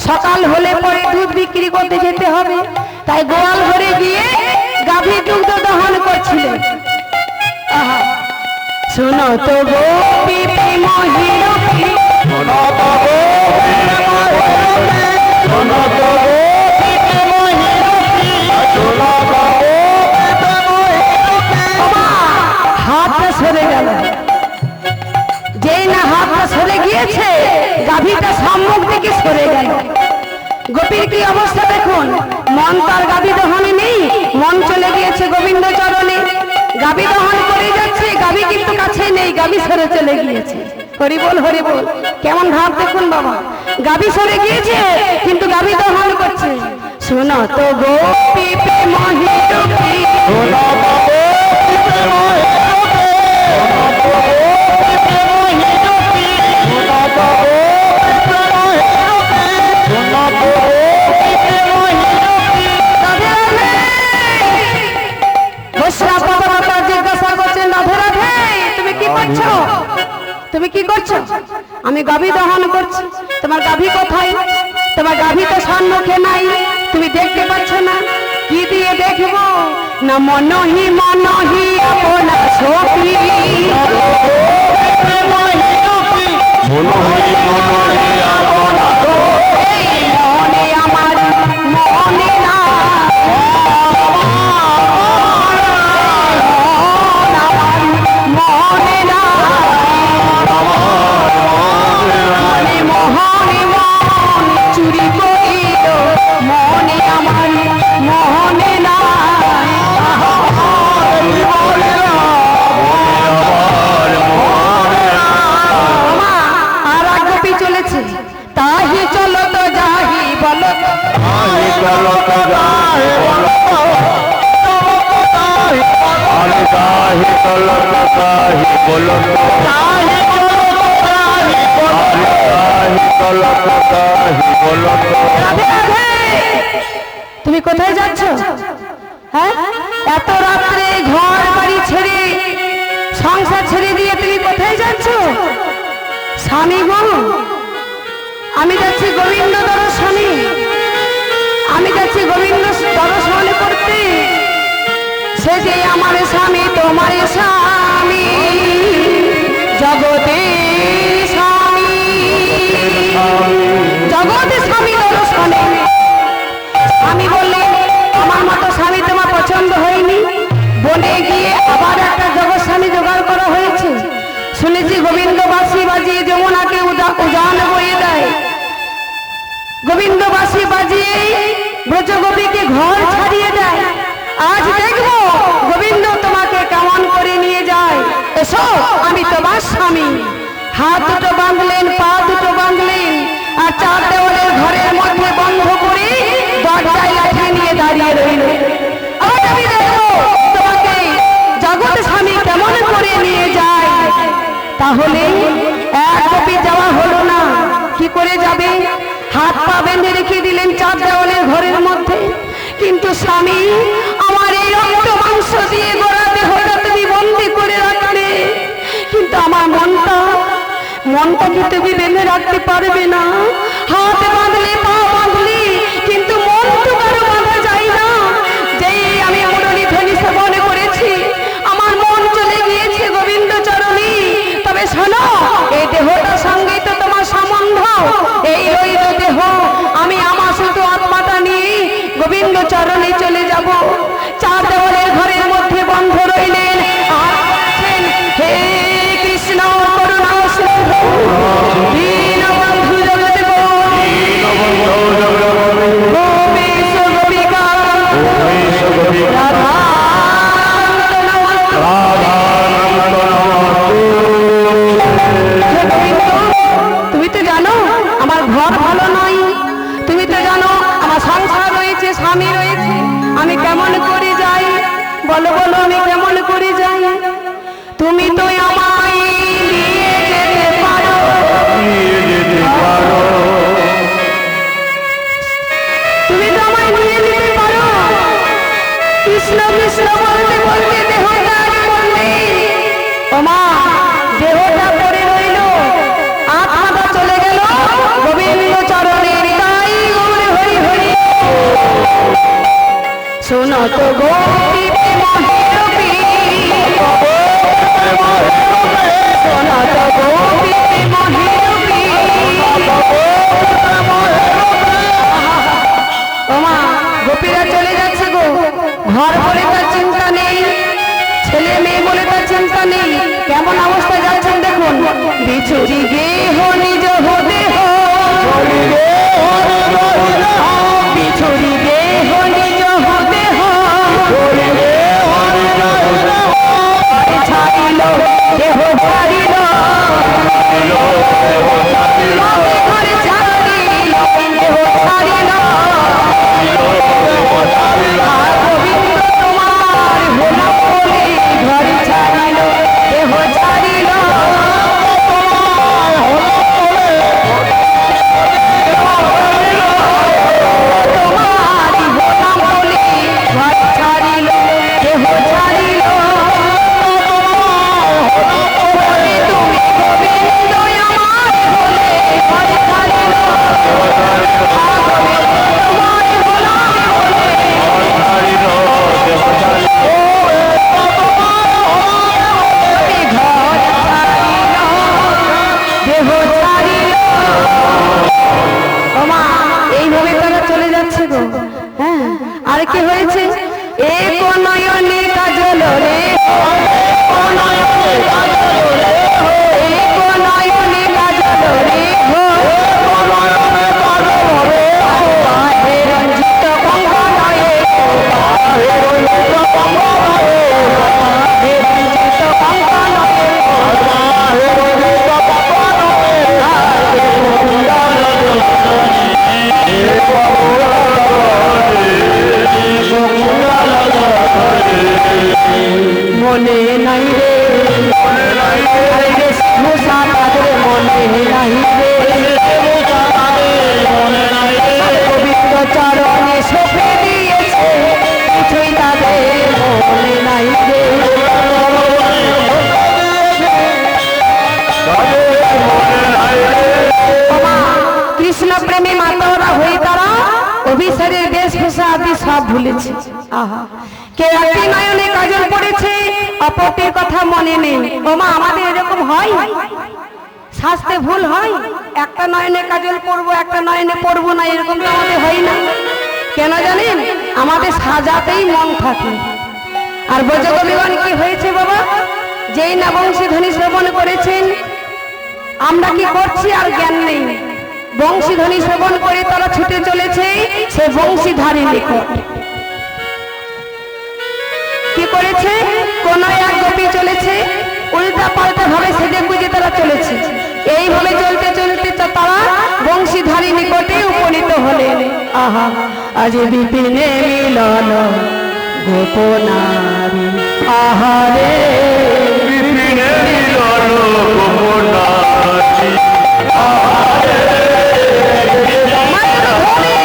সকাল হলে পরে দুধ বিক্রি করতে যেতে হবে, তাই গোয়াল ঘরে গিয়ে গাভী দুগ্ধ দহন করছিলেন। শোনো তো গোপী মহিরপি হাতটা সরে গেল। যেই না হাতটা সরে গিয়েছে, গাভীটা সম্মুখ থেকে সরে গেল। গোপীর কি অবস্থা দেখুন, মন তার গাভী দহনে নেই, মন চলে গিয়েছে গোবিন্দ চরণে। গাভী দহন করে যাচ্ছে, গাভী কিন্তু কাছে নেই, গাভী সরে চলে গিয়েছে। হরি বল হরি বল, কেমন ভাব দেখুন বাবা, গাভী সরে গিয়েছে কিন্তু গাভী দহন করছে। শোনো তো গোপী মহিরপি জিজ্ঞাসা করছেন, রাধে রাধে তুমি কি করছো? তুমি কি করছো? আমি গাভী দহন করছি। তোমার গাভী কোথায়? তোমার গাভী তো সম্মুখে নাই, তুমি দেখতে পাচ্ছ না। কি দিয়ে দেখবো? না মনহি আপনা সখী মনে আমার মনে না মনে না মনে মন চুরি করিল মনে আমার মনে না। আর গোপী চলেছে, তাহি চলো তো যাহি বলো তুমি কোথায় যাচ্ছ? হ্যাঁ, এত রাত্রে ঘর বাড়ি ছেড়ে সংসার ছেড়ে দিয়ে তুমি কোথায় যাচ্ছ? স্বামী গো, আমি যাচ্ছি গোবিন্দ দর্শনে, আমি যাচ্ছি গোবিন্দ দর্শন করতে। সে যে আমার স্বামী, তোমার স্বামী, জগতে স্বামী, জগতে স্বামী দর্শনে। আমি বললে আমার মতো স্বামী তোমার পছন্দ হয়নি, বনে গিয়ে আবার একটা জগৎ স্বামী জোগাড় করা হয়েছে। শুনেছি গোবিন্দ বাঁশি বাজিয়ে যমুনাকে উজান বয়ে দেয়। গোবিন্দ বাঁশি বাজিয়ে ব্রজগোপীকে ঘর ছাড়িয়ে দেয়। আজ দেখবো গোবিন্দ তোমাকে কেমন করে নিয়ে যায়। এসো, আমি তোমার স্বামী। হাত দুটো বাঁধলেন, পা দুটো বাঁধলেন, আর চার দেওয়ালের ঘরের মধ্যে বন্ধ করে দরজায় লাঠি নিয়ে দাঁড়িয়ে রইলেন। আজ আমি দেখবো তোমাকে জগৎ স্বামী কেমন করে নিয়ে যায়। তাহলে এক গোপী যাওয়া স্বামী, আমার এই রক্ত মাংস দিয়ে গড়া দেহটা তুমি বন্দি করে রাখলে, কিন্তু আমার মনটাকে তুমি বেঁধে রাখতে পারবে না। হাত বাঁধলে, পা বাঁধলে, কিন্তু মন তো কারো বাঁধা যায় না। যেই আমি মুরলী ধ্বনি শ্রবণ করেছি, আমার মন চলে গিয়েছে গোবিন্দ চরণে। তবে শোনো, এই দেহটার সঙ্গেই তো তোমার সম্বন্ধ। এই রইল দেহ, আমি আমার শুধু আত্মাটা নিয়ে গোবিন্দ চরণে চলে যাব। চার দেওয়ালের ঘরের মধ্যে বন্ধ রইলেন আর বলছেন, হে কৃষ্ণ করুণা সিন্ধু, দীনবন্ধু জগৎপতি, গোপেশ গোপিকা রাধা তুমি তো জানো আমার ঘর ভালো নয়, তুমি তো জানো আমার সংসার রয়েছে, স্বামী রয়েছে, আমি কেমন করে যাই? বলো বলো, আমি কেমন করে যাই? তুমি তো আমায় নিয়ে যেতে পারো, তুমি তো আমায় নিয়ে নিতে পারো। কৃষ্ণ কৃষ্ণ বলতে বলতে দেহটা পড়লে, ওমা দেহটা পড়ে রইল, আত্মাটা চলে গেল গোবিন্দ চরণের। তাই গৌর হরি হরি। শোনো তো গোপী মহেরূপী, শোনো তো গোপী মহেরূপী। ওমা গোপীরা চলে যাচ্ছে গো। ঘর বলে তার চিন্তা নেই, ছেলে মেয়ে বলে তার চিন্তা নেই। কেমন অবস্থা যাচ্ছেন দেখুন। বিছুরি গেহ নিজ দেহ, বিছুরি গেহ নিজ দেহ, ছাড়িল দেহ ছাড়িল, ঘরে ছাড়িল দেহ ছাড়িল। আর গোবিন্দ তোমার হলো বলে ঘরে ছাড়িল দেহ ছাড়িল। তোমারি হলো বলে ঘরে ছাড়িল দেহ ছাড়িল। তুমি গোবিন্দ আমার হলে ঘরে ছাড়িল, তোমার হলাম বলে ঘর ছাড়িল দেহ ছাড়িল। ওমা এইভাবে তারা চলে যাচ্ছে গো। হ্যাঁ, আর কি হয়েছে? এক নয়নে কাজল রে, এক নয়নে কাজল রে, হে রঞ্জিত কঙ্কণয়ে, হে রঞ্জিত মনে নাই রে, আরে রে মুসা তাদের মনে নাই রে, গোবিন্দ চরণে সঁপে দিয়েছে, কিছুই তাদের মনে নাই রে। কৃষ্ণ প্রেমী মাতারা হয়ে তারা অভিসারের বেশভূষা আদি সব ভুলেছে। আহা, কে একটি নয়নে কাজল পড়েছে, অপরটির কথা মনে নেই। ওমা আমাদের এরকম হয়, শাস্তে ভুল হয়। একটা নয়নে কাজল পড়বো, একটা নয়নে পড়বো না, এরকম তো আমাদের হয় না। কেন জানেন? আমাদের সাজাতেই মন থাকে। আর ব্রজকবিগণ কি হয়েছে বাবা? যেই না বংশী ধ্বনি শ্রবণ করেছেন, আমরা কি করছি আর জ্ঞান নেই। বংশী ধ্বনি শ্রবণ করে তারা ছুটে চলেছে সে বংশীধারী নিকট। কি করেছে? কোন এক গোপী চলেছে, উল্টা পাল্টা ভাবে সেজে গুজে তারা চলেছে। এইভাবে চলতে চলতে তারা বংশীধারী নিকটে উপনীত হলেন। আহা, আজ বিপিনে মিলন গোপনারী, আহারে বিপিনে মিলন গোপনারী, মায়ের ধরে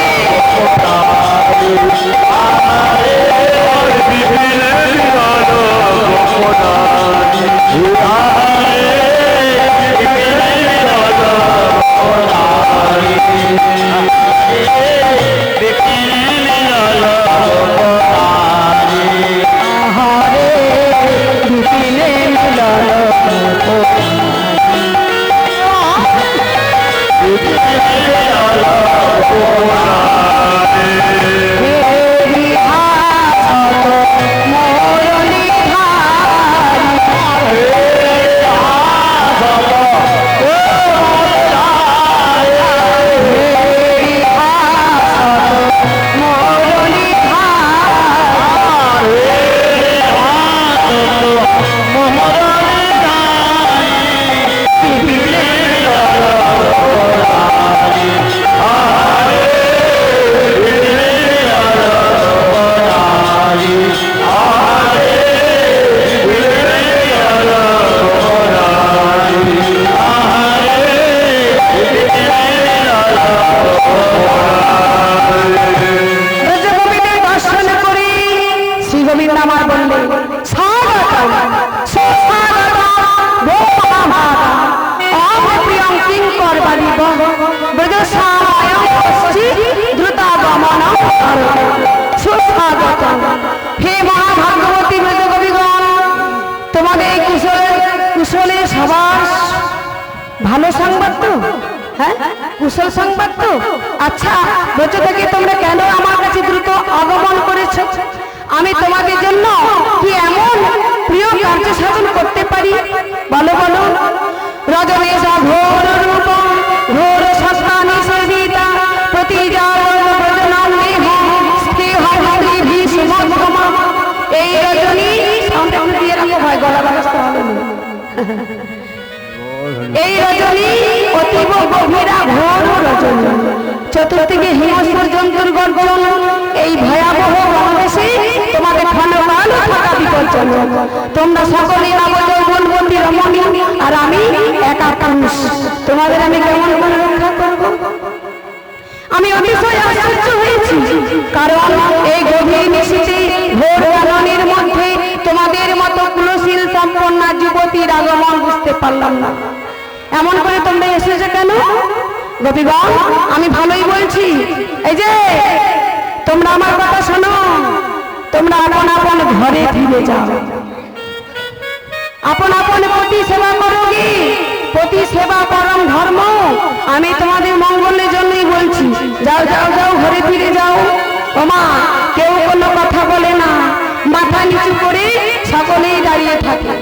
বলে সবার ভালো সংবাদ তো, হ্যাঁ কুশল সংবাদ তো। আচ্ছা বলছো থেকে তোমরা কেন আমার কাছে দ্রুত আগমন করেছো? আমি তোমাদের জন্য কি এমন প্রিয় কার্য সাধন করতে পারি বলো বলো। রজনী ঘোর রূপ ঘোর সত্তা নিষেধিতা প্রতি এই রজনী দিয়ে রাখো ভাই, গলা ব্যবস্থা হবে না। এই রজনী অতীব গভীরা ঘোর রজনী, চতুর্দিকে হিংস্র জন্তুর গর্জন, এই ভয়াবহ বনবেশে তোমাদের ক্ষণকাল থাকা বিপজ্জনক। তোমরা সকলে নবযৌবনবতী রমণী, আর আমি একা পুরুষ। তোমাদের আমি কেমন করে রক্ষা করব? আমি অতিশয় আশ্চর্য হয়েছি, কারণ এই গভীর নিশীথে ঘোর কাননের মধ্যে তোমাদের মতো কুলশীল সম্পন্না যুবতীর আগমন বুঝতে পারলাম না। এমন করে তোমরা এসেছো কেন গোপীগণ? আমি ভালোই বলছি। এই যে তোমরা আমার কথা শোনো, তোমরা আপন আপন ঘরে ফিরে যাও, আপন আপন পতি সেবা করো। কি পতি সেবা পরম ধর্ম, আমি তোমাদের মঙ্গলের জন্যই বলছি। যাও যাও যাও, ঘরে ফিরে যাও। ওমা কেউ কোনো কথা বলে না, মাথা নিচু করে সকলেই দাঁড়িয়ে থাকে।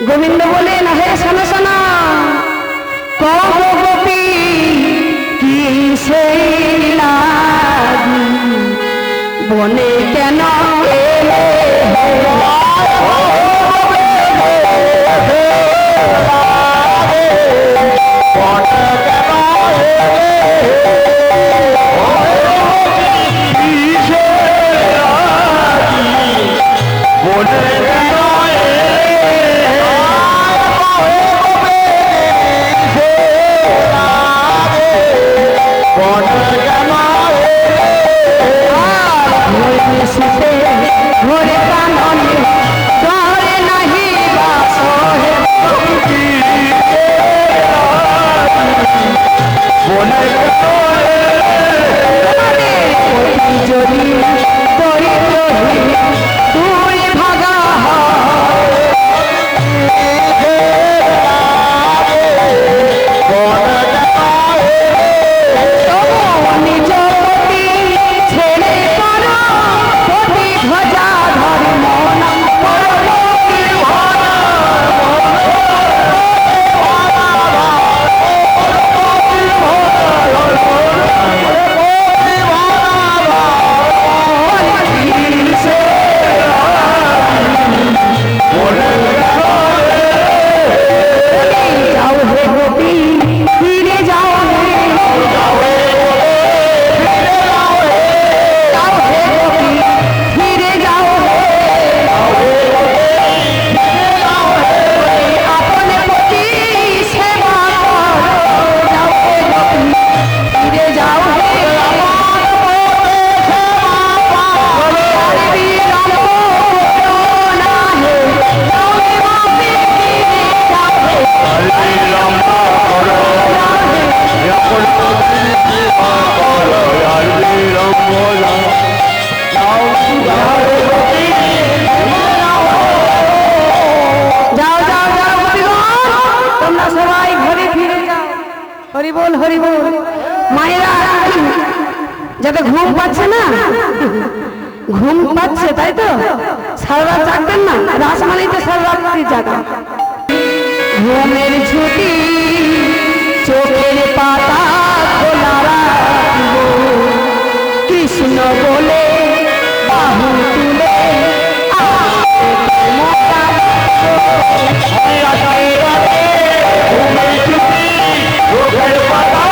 গোবিন্দ বলেন, হে শোনো শোনা, কব গোপী কি সেই লাগি বনে কেন এলে যাতে ঘুম পাচ্ছে না, ঘুম পাচ্ছে তাই তো সারা রাত জাগবেন না, রাসমালিতে সারা রাত্রি জাগা। ঘুমের ছুটি চোখের পাতা খোলা রাখবো, কৃষ্ণ বলে বাহু তুলে চোখের পাতা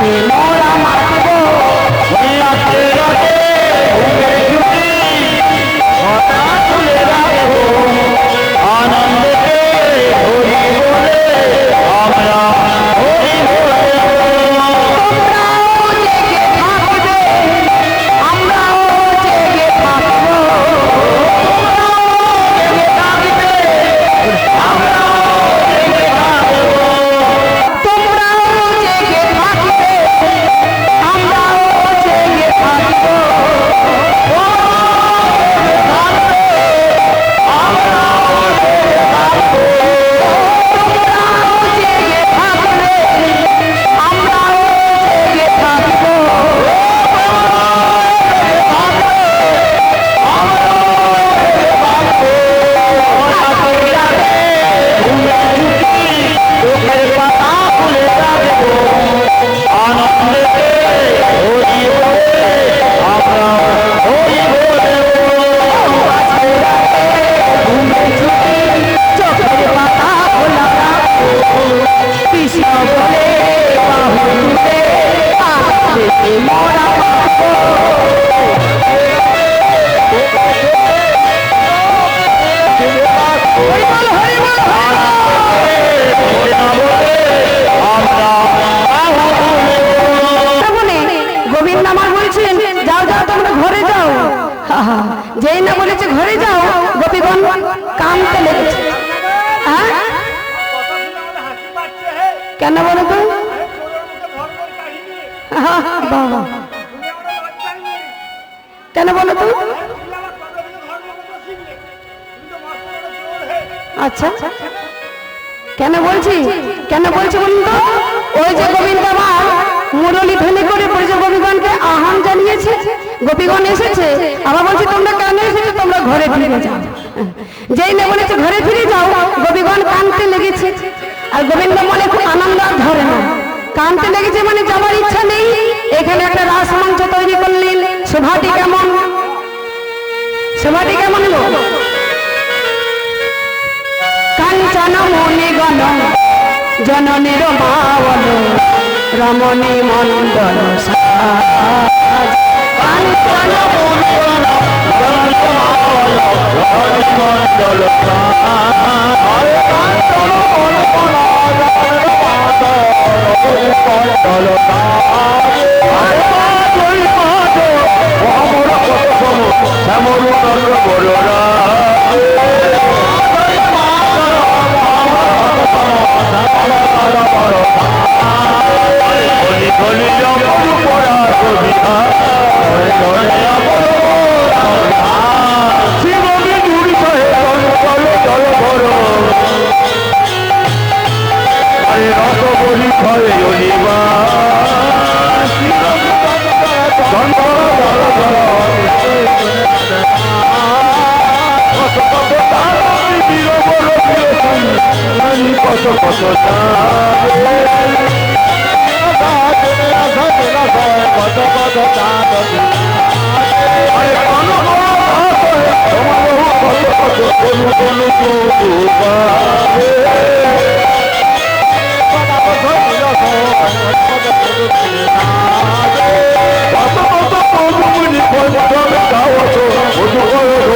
রাতে মোরা মাতব ওই রাতে রাতে ঘুমের ছুটি কথা তুলে রাখবো আনন্দেতে হরি বলে আমরা হরি বলে তোমরাও জেগে থাকবে আমরাও জেগে থাকবো তোমরাও জেগে থাকবে আমরাও জেগে থাকবো তোমরাও জেগে থাকবে আমরাও জেগে থাকবো চোখের পাতা খুলে রাখবো আনন্দেতে হরি বলে আমরা হরি বলে চোখের পাতা খোলা রাখো কৃষ্ণ বলে বাহু তুলে আসবে মোরা পাবো হরি বল হরি বল বলে গোবিন্দ আমার বলছেন যাও যাও তোমরা ঘরে যাও আহা, যেই না বলেছে ঘরে যাও গোপীগণ কামতে লেগেছে হ্যাঁ কেন বলো তো আহা, বাবা কেন বলো তো আচ্ছা কেন বলছি বলুন তো ওই যে গোবিন্দ আমার মুরলী ধ্বনি করে পরিচয় গোপীগণকে আহ্বান জানিয়েছে গোপীগণ এসেছে আবার বলছি তোমরা কেন এসেছো তোমরা ঘরে ফিরে যাও যেই না বলেছে ঘরে ফিরে যাও গোপীগণ কাঁদতে লেগেছে আর গোবিন্দ মনে খুব আনন্দ আর ধরে না কাঁদতে লেগেছে মানে যাওয়ার ইচ্ছা নেই এখানে একটা রাস মঞ্চ তৈরি করলেন শোভাটি কেমন গো কাঞ্চন মনে গণ জননীর মাওল রমণী মণ্ডল সাজ কাঞ্চন মনে গণ জননীর মাওল রমণী মণ্ডল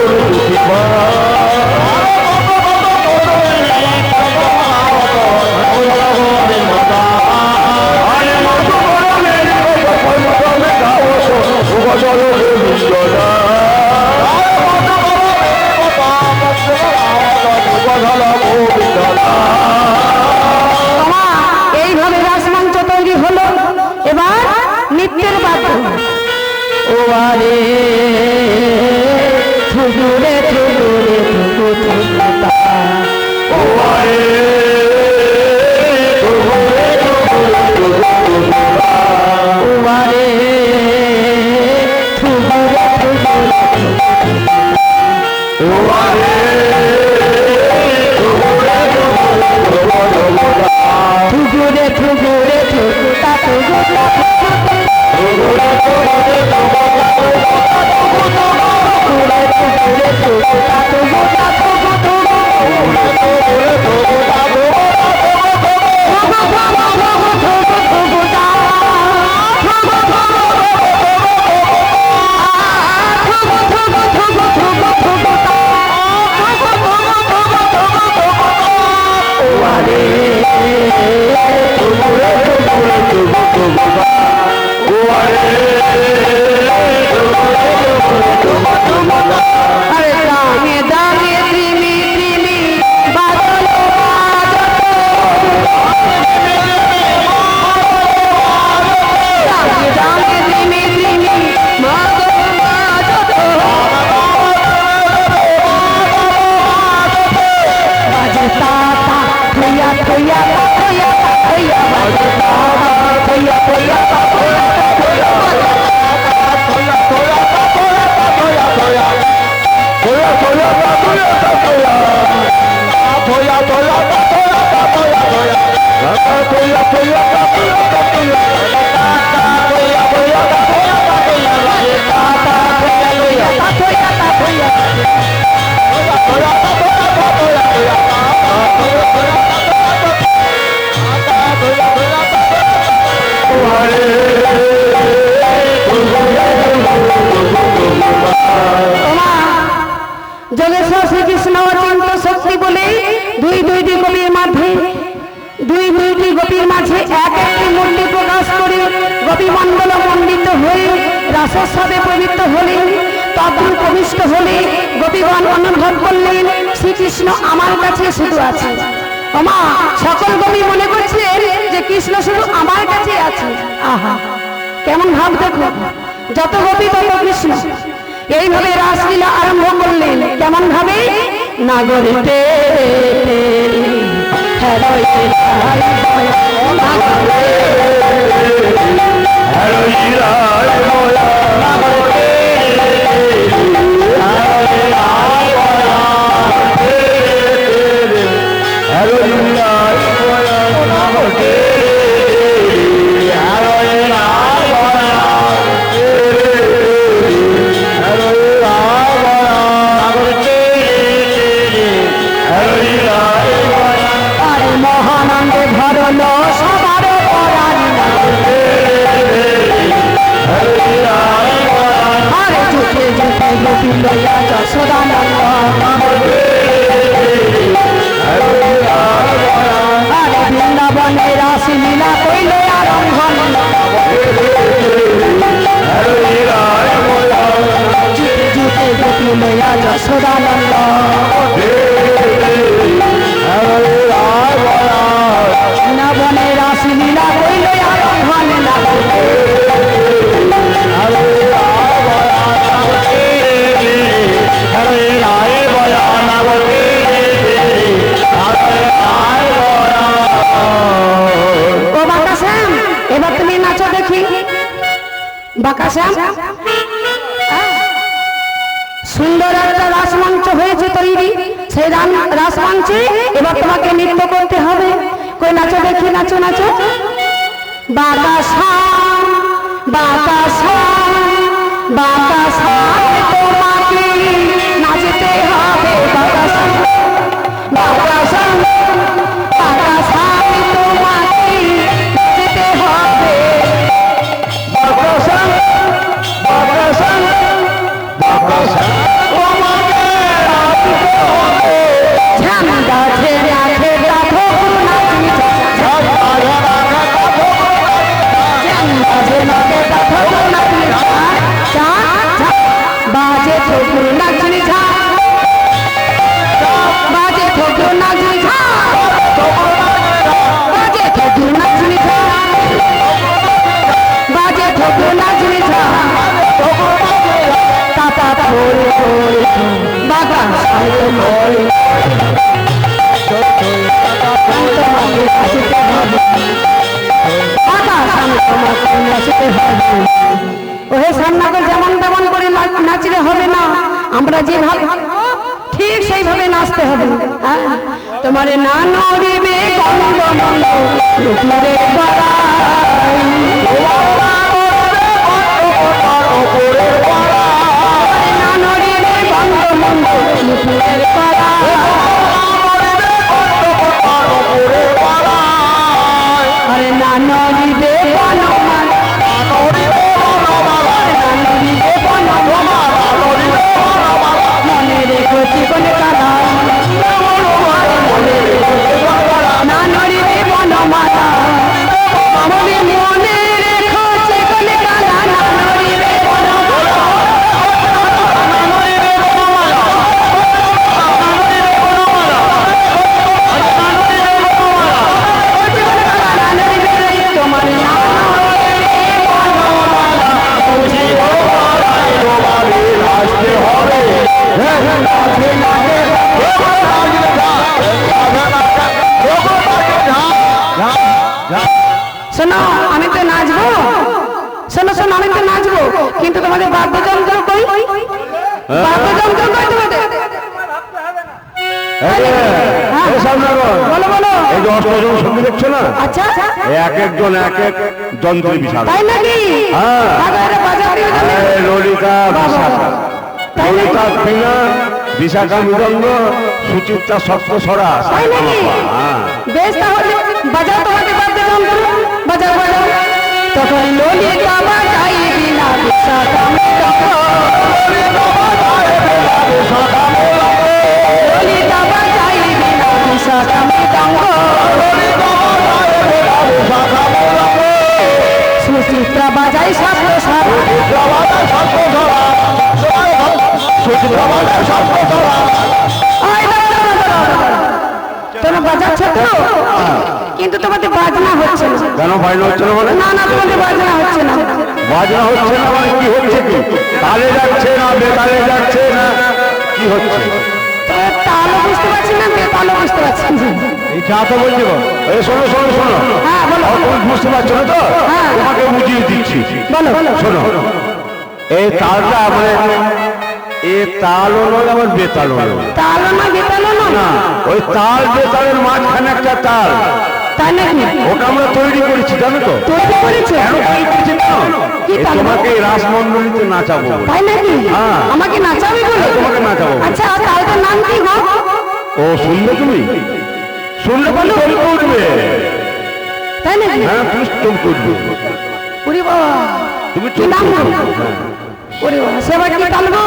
এইভাবে রাসমঞ্চ তৈরি হলো এবার নিত্যের বাদ্য ও আরে থুগুরে থুগুরে থুগু থুগুতা ও আরে থুগুরে থুগুরে থুগু থুগুতা ও আরে থুগুরে থুগুরে ও আরে থুগুরে থুগুরে থুগুতা থুগুতা থুগুরে থুগুরে থুগুতা শ্রীকৃষ্ণ অচিন্ত শক্তি বলে দুইটি কবির মাঝে দুইটি গোপীর মাঝে এক একটি মূর্তি প্রকাশ করে গোপী মণ্ডল মণ্ডিত হয়ে রাসস্বাদে পবিত্র হলেন। তদ্রূপ প্রবিষ্ট হলে গোপীগণ অনুভব করলেন শ্রীকৃষ্ণ আমার কাছে শুধু আছে। ওমা, সকল গোপী মনে করছিলেন যে কৃষ্ণ শুধু আমার কাছে আছে। আহা, কেমন ভাব দেখো, যত গোপী তত কৃষ্ণ। এইভাবে রাসলীলা আরম্ভ করলেন। কেমন ভাবে? নাগরিতে মহানন্দে ভরল সবার পরাণ, আরে যুগে যুগে গোপী লইয়া যশোদানন্দ, আরে বৃন্দাবনে রাসলীলা কইল আরম্ভ, যুগে যুগে গোপী লইয়া যশোদানন্দ, বৃন্দাবনে রাসলীলা কইল আরম্ভ, ও বাকাশ্যাম, এবার তুমি নাচো দেখি। বাকাশ্যাম, সুন্দর একটা রাসমঞ্চ হয়েছে তৈরি, সেই রাসমঞ্চে এবার তোমাকে নৃত্য করতে হবে। কই নাচো দেখি, নাচো নাচো। বাকাশ্যাম বাকাশ্যাম বাকাশ্যাম তোমাকে নাচতে হবে। বাকাশ্যাম বাকাশ্যাম বাকাশ্যাম তোমাকে নাচতে হবে। বাকাশ্যাম বাকাশ্যাম বাকাশ্যাম ঝান্ডা ছেড়া ছেড়া ঠোকর নাচি, বাজে ঠোকর নাচনি ঝা, বাজে ঠোকর নাচনি ঝা, বাজে ঠোকর নাচনি ঝা, বাজে ঠোকর নাচনি ঝা, তাতা থোড়ে থোড়ে বাবা সাইতো মোড়ে, তোমাকে নাচতে হবে, বাবা সামনে তোমাকে নাচতে হবে। ওহে সামনাকে যেমন তেমন করে নাচলে হবে না, আমরা যেভাবে ঠিক সেইভাবে নাচতে হবে। তোমার না নড়িবে গন্ধ নন্দ রূপরে বাড়াই, না নড়িবে গন্ধ নন্দ রূপরে বাড়াই, আরে না নড়িবে বনমান, মনে রেখো জীবনে কাদা, না নড়িবে বনমালা, মনে মনে রেখো জীবনে কাদা, না নড়িবে বনমালা, না নড়িবে বনমালা, না নড়িবে তোমার না শোনো, আমি তো নাচবো, শোনো শোনো, আমি তো নাচবো, কিন্তু তোমাদের বাদ্যযন্ত্র কই? বাদ্যযন্ত্র কই তোমাদের? বলো বলো। এই যে অষ্টজন সঙ্গী দেখছো না, আচ্ছা এক একজন এক এক যন্ত্রে বিশাল। তাই নাকি? হ্যাঁ। বাজারে বাজাতে হবে। ললিতা বিশাখা, ললিতা ফিনা, বিশাখা মৃদঙ্গ, সুচিত্রা সপ্তস্বরা। তাই নাকি? হ্যাঁ। বেশ, তাহলে বাজাও তোমাদের বাদ্যযন্ত্র, বাজাও বাজাও। তখন ললিতা বাজাইবি না বিশাখা মৃদঙ্গ, ললিতা বাজাইবি না বিশাখা মৃদঙ্গ, শাখা মৃদঙ্গ সুচিত্রা বাজাই শব্দ সারা তোমরা বাজাচ্ছ তো কিন্তু তোমাদের বাজনা হচ্ছে না কেন বাজনা হচ্ছে না মানে? না না তোমাদের বাজনা হচ্ছে না বাজনা হচ্ছে না মানে কি হচ্ছে? কি তালে যাচ্ছে না বেতালে যাচ্ছে না কি হচ্ছে? তালও বুঝতে পারছি না বেতালও বুঝতে পারছি না এই চা তো বলছি গো। এই শোনো শোনো শোনো, হ্যাঁ বলো তুমি বুঝতে পারছো না তো? হ্যাঁ। তোমাকে বুঝিয়ে দিচ্ছি। বলো শোনো, এই তালটা মানে এ তালও নয় আবার বেতালও নয়। তালও না বেতালও না, না ওই তাল বেতালের মাঝখানে একটা তাল, তাই নাকি ওটা আমরা তৈরি করেছি জানো তো? তৈরি করেছে কেন তৈরি করেছি জানো? কি এই তাল? তোমাকে এই রাসমণ্ডলীতে নাচাবো বলে। তাই নাকি হ্যাঁ। আমাকে নাচাবে বলে তোমাকে নাচাবো। আচ্ছা তালটার নাম কি গো ও শুনলে তুমি? শুনলে বলো তুমি উঠবে। তাই নাকি হ্যাঁ তুমি উঠবে। ওরে বাবা তুমি কি নাম গো? ওরে বাবা সেবা কি তাল গো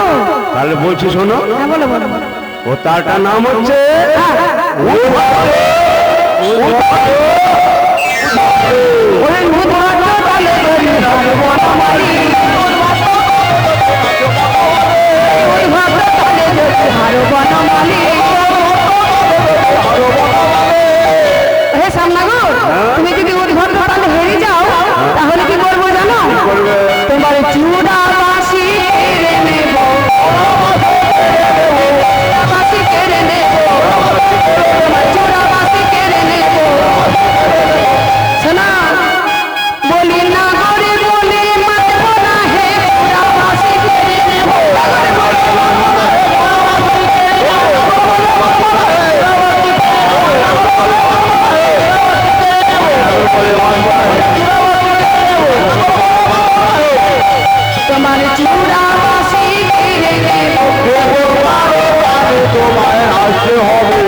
তাহলে বলছি শোনো, হ্যাঁ বলো বলো ও তালটার নাম হচ্ছে ওরে উদ্ভাগ্য তালে ধরি বনমালী উদ্ভাগ্য তালে ধরি হারো বনমালী হে সামনাগো তুমি যদি উদ্ভাগ্য তালে হেরে যাও তাহলে কি করবো জানো? তোমার চূড়া বাসি কেড়ে নেব বাসি কেড়ে নেব তোমার চূড়া বাসি কেড়ে নেব শোনা বলি না করে বলি মানব না হে চূড়া বাসি কেড়ে নেব তোমার চূড়া বাসি কেড়ে নেব তোমায় আসতে হবে।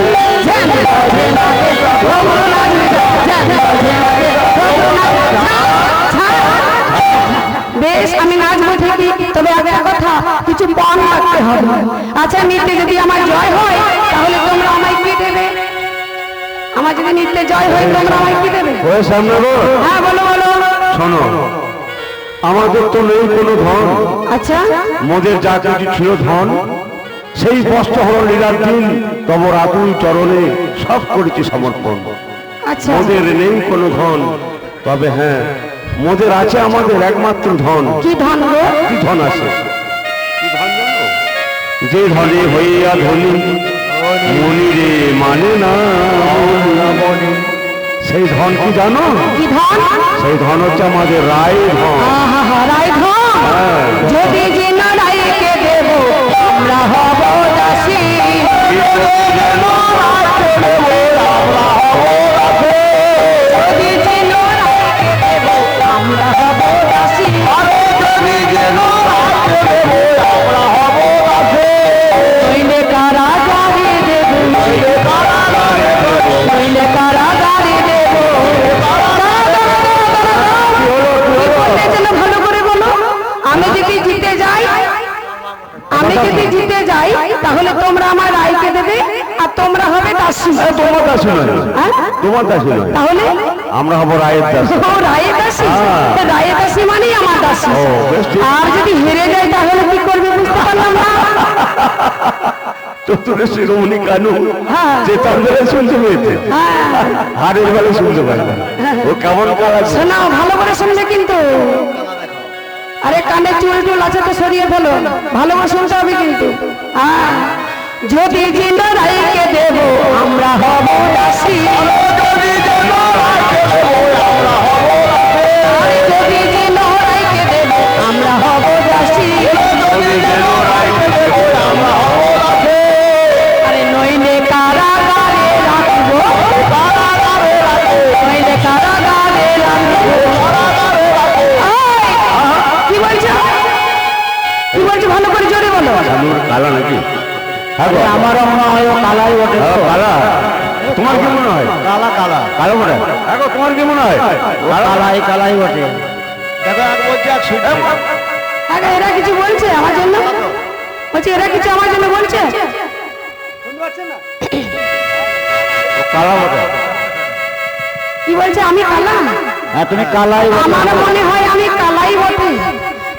বেশ আমি নাচবো ঠিকই তবে একটা কথা কিছু পণ রাখতে হবে আচ্ছা নৃত্যে যদি আমার জয় হয় তাহলে তোমরা আমায় কি দেবে? আমার যদি নৃত্যে জয় হয় তোমরা আমায় কি দেবে? ওই সামনে গো, হ্যাঁ বলো বলো শোনো, আমাদের তো নেই কোনো ধন, আচ্ছা মোদের যা কিছু ছিল ধন সেই বস্ত্র হল লীলার দিন, তব রাতুল চরণে সব করেছি সমর্পণ। আচ্ছা মোদের নেই কোনো ধন, তবে হ্যাঁ মোদের আছে আমাদের একমাত্র ধন। কি ধন গো? কি ধন আছে? কি ধন জানো? যে ধনে হইয়া ধনী মনি রে মানে না, সেই ধন কি জানো? কি ধন? সেই ধন হচ্ছে আমাদের রায় ধন। আহা রায় ধন হ্যাঁ। যদি জিন রায়কে দেব আমরা হব দাসী যদি জিন রায়কে দেব আমরা হব দাসী নইলে কারাগারে দেব নইলে কারাগারে দেব যেন ভালো করে বলো আমি যদি জিতে যাই তাহলে তোমরা আমার রায়কে দেবে আর তোমরা হবে দাসী তোমার দাসী নয়, হ্যাঁ? তোমার দাসী নয়, তাহলে আমরা হবো রায়ের দাসী। ও রায়ের দাসী হ্যাঁ। তো রায়ের দাসী মানেই আমার দাসী ও, বেশ ঠিক। আর যদি হেরে যায় তাহলে কি করবে বুঝতে পারলাম না চতুরে শিরোমণি কানু হ্যাঁ। যে তাদের শুনতে পেয়েছে, হ্যাঁ হারের বেলা শুনতে পাই না। ও কেমন কাজ আছে? শোনাও ভালো করে শুনবে কিন্তু আরে কানে চুল টুল আছে তো সরিয়ে ফেলো ভালো করে শুনতে হবে কিন্তু হ্যাঁ যদি জিন রায়কে দেব আমরা হব দাসী আরে যদি জিন রায়কে দেব আমরা হব দাসী আরে নইলে কারাগারে রাখবো নইলে কারাগারে রাখবো কি বলছো কি বলছো ভালো করে জোরে বলো কানুর কালা নাকি? হ্যাঁ গো। আমারও মনে হয় ও কালাই বটে হ্যাঁ, কালা। তোমার কি মনে হয়? কালা কালা কালো বটে? দেখো তোমার কি মনে হয়? কালাই কালাই বটে। দেখো এক বলছে এক শুনছে। আগে এরা কিছু বলছে আমার জন্য বলছে এরা কিছু আমার জন্য বলছে কালা বটে। কি বলছে আমি কালা? হ্যাঁ তুমি কালাই বটে। আমার মনে হয় আমি কালাই বটে,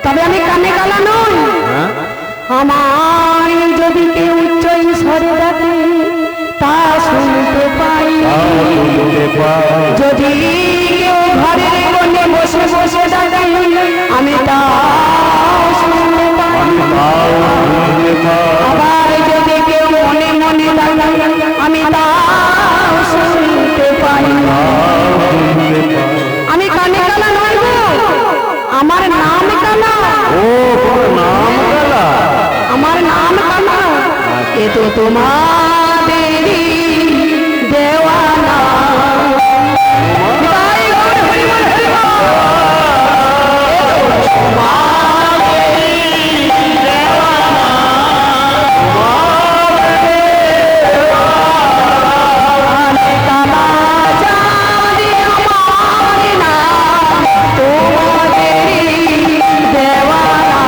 তবে আমি কানে কালা নই। হ্যাঁ আমার যদি কেউ উচ্চ স্বরে ডাকে তা শুনতে পাই, যদি কেউ ঘরের কোণে বসে বসে ডাকে আমি তা শুনতে পাই, আবার যদি কেউ মনে মনে ডাকে আমি তা শুনতে পাই। আমি কানে কালা নই গো, আমার নাম কালা। ও তোমার নাম কালা? আমার নাম কালা, এ তো তোমাদেরই দেওয়ানা। তাই গৌর হরি বল, হরি বল। এ তো তোমাদেরই দেওয়ানা। আমি কালা জানি আমার নাম তোমাদেরই দেওয়ানা।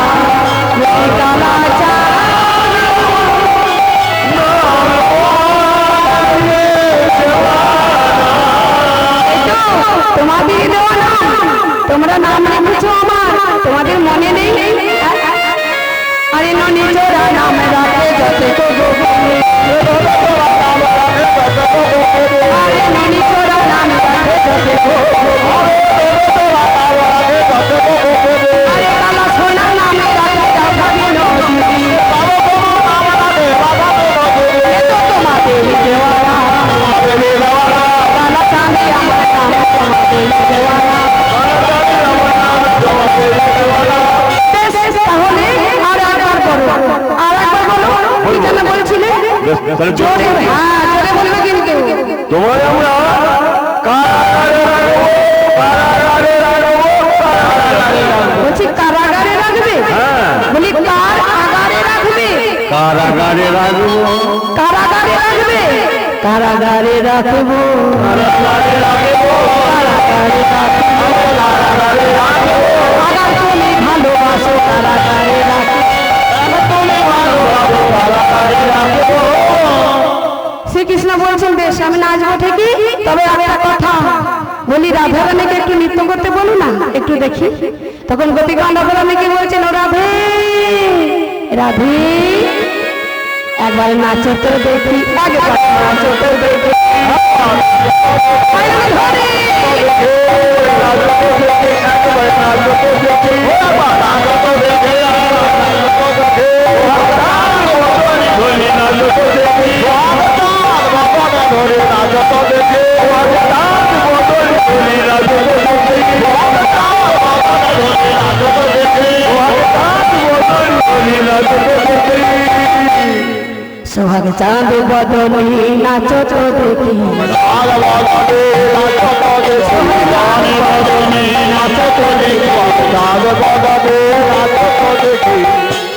আমি কালা তোমাদের দেওয়া নাম, তোমরা নাম রেখেছো আমার, তোমাদের মনে নেই? আরে নিজেরা নাম রাখে যতে তো আরে নিজেরা নাম রাখে যতে আরে কালা সোনা নাম রাখে যাবে নদী। এ তো তোমাদের দেওয়ানা, কালা চাঁদে আমার নাম তোমাদের দেওয়ানা। বেশ, তাহলে আর একবার করো, আর একবার বলো, কি যেন বলছিলে? জোরে, হ্যাঁ জোরে বলবে কিন্তু। তোমার আমরা বলছি কারাগারে রাখবে? বলি কার আগারে রাখবে? কারাগারে রাখবো, কারাগারে রাখবে? কারাগারে রাখবো, কারাগারে রাখবো, কারাগারে রাখবো। আগার তুমি ভালোবাসো কারাগারে রাখবো, তুমি ভালোবাসো কারাগারে রাখবো। শ্রীকৃষ্ণ বলছেন বেশ আমি নাচবো ঠিকই, তবে একটা কথা বলি, রাধা রানীকে একটু নৃত্য করতে বলো না, একটু দেখি। তখন গোপীকান্ড রানীকে বলছেন ও রাধে রাধে একবার নাচো তো দেখি, একবার নাচো তো দেখি। পায়রা ধরে। সোহাগ চাঁদ বদলি নাচো তো দেখি,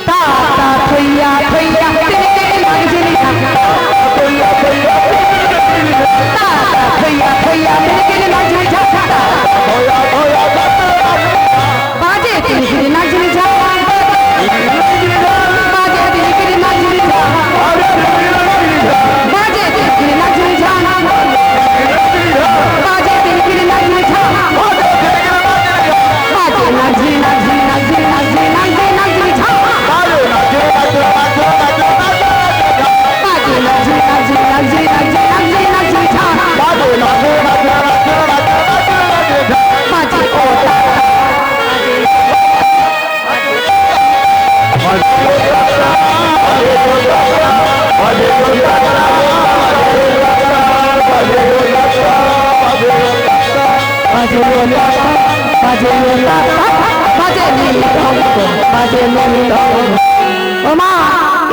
তা তা থইয়া থইয়া লাগছে তা তা থইয়া থইয়া লাগছে বাজে তিনি নাচছে বাজে তিনি নাচছে বাজে তিনি নাচছে বাজে তিনি নাচছে বাজে নাচি নাচি নাচি নাচি নাচি নাচি বাজে নাচি নাচি নাচি নাচি নাচি নাচি বাজে ও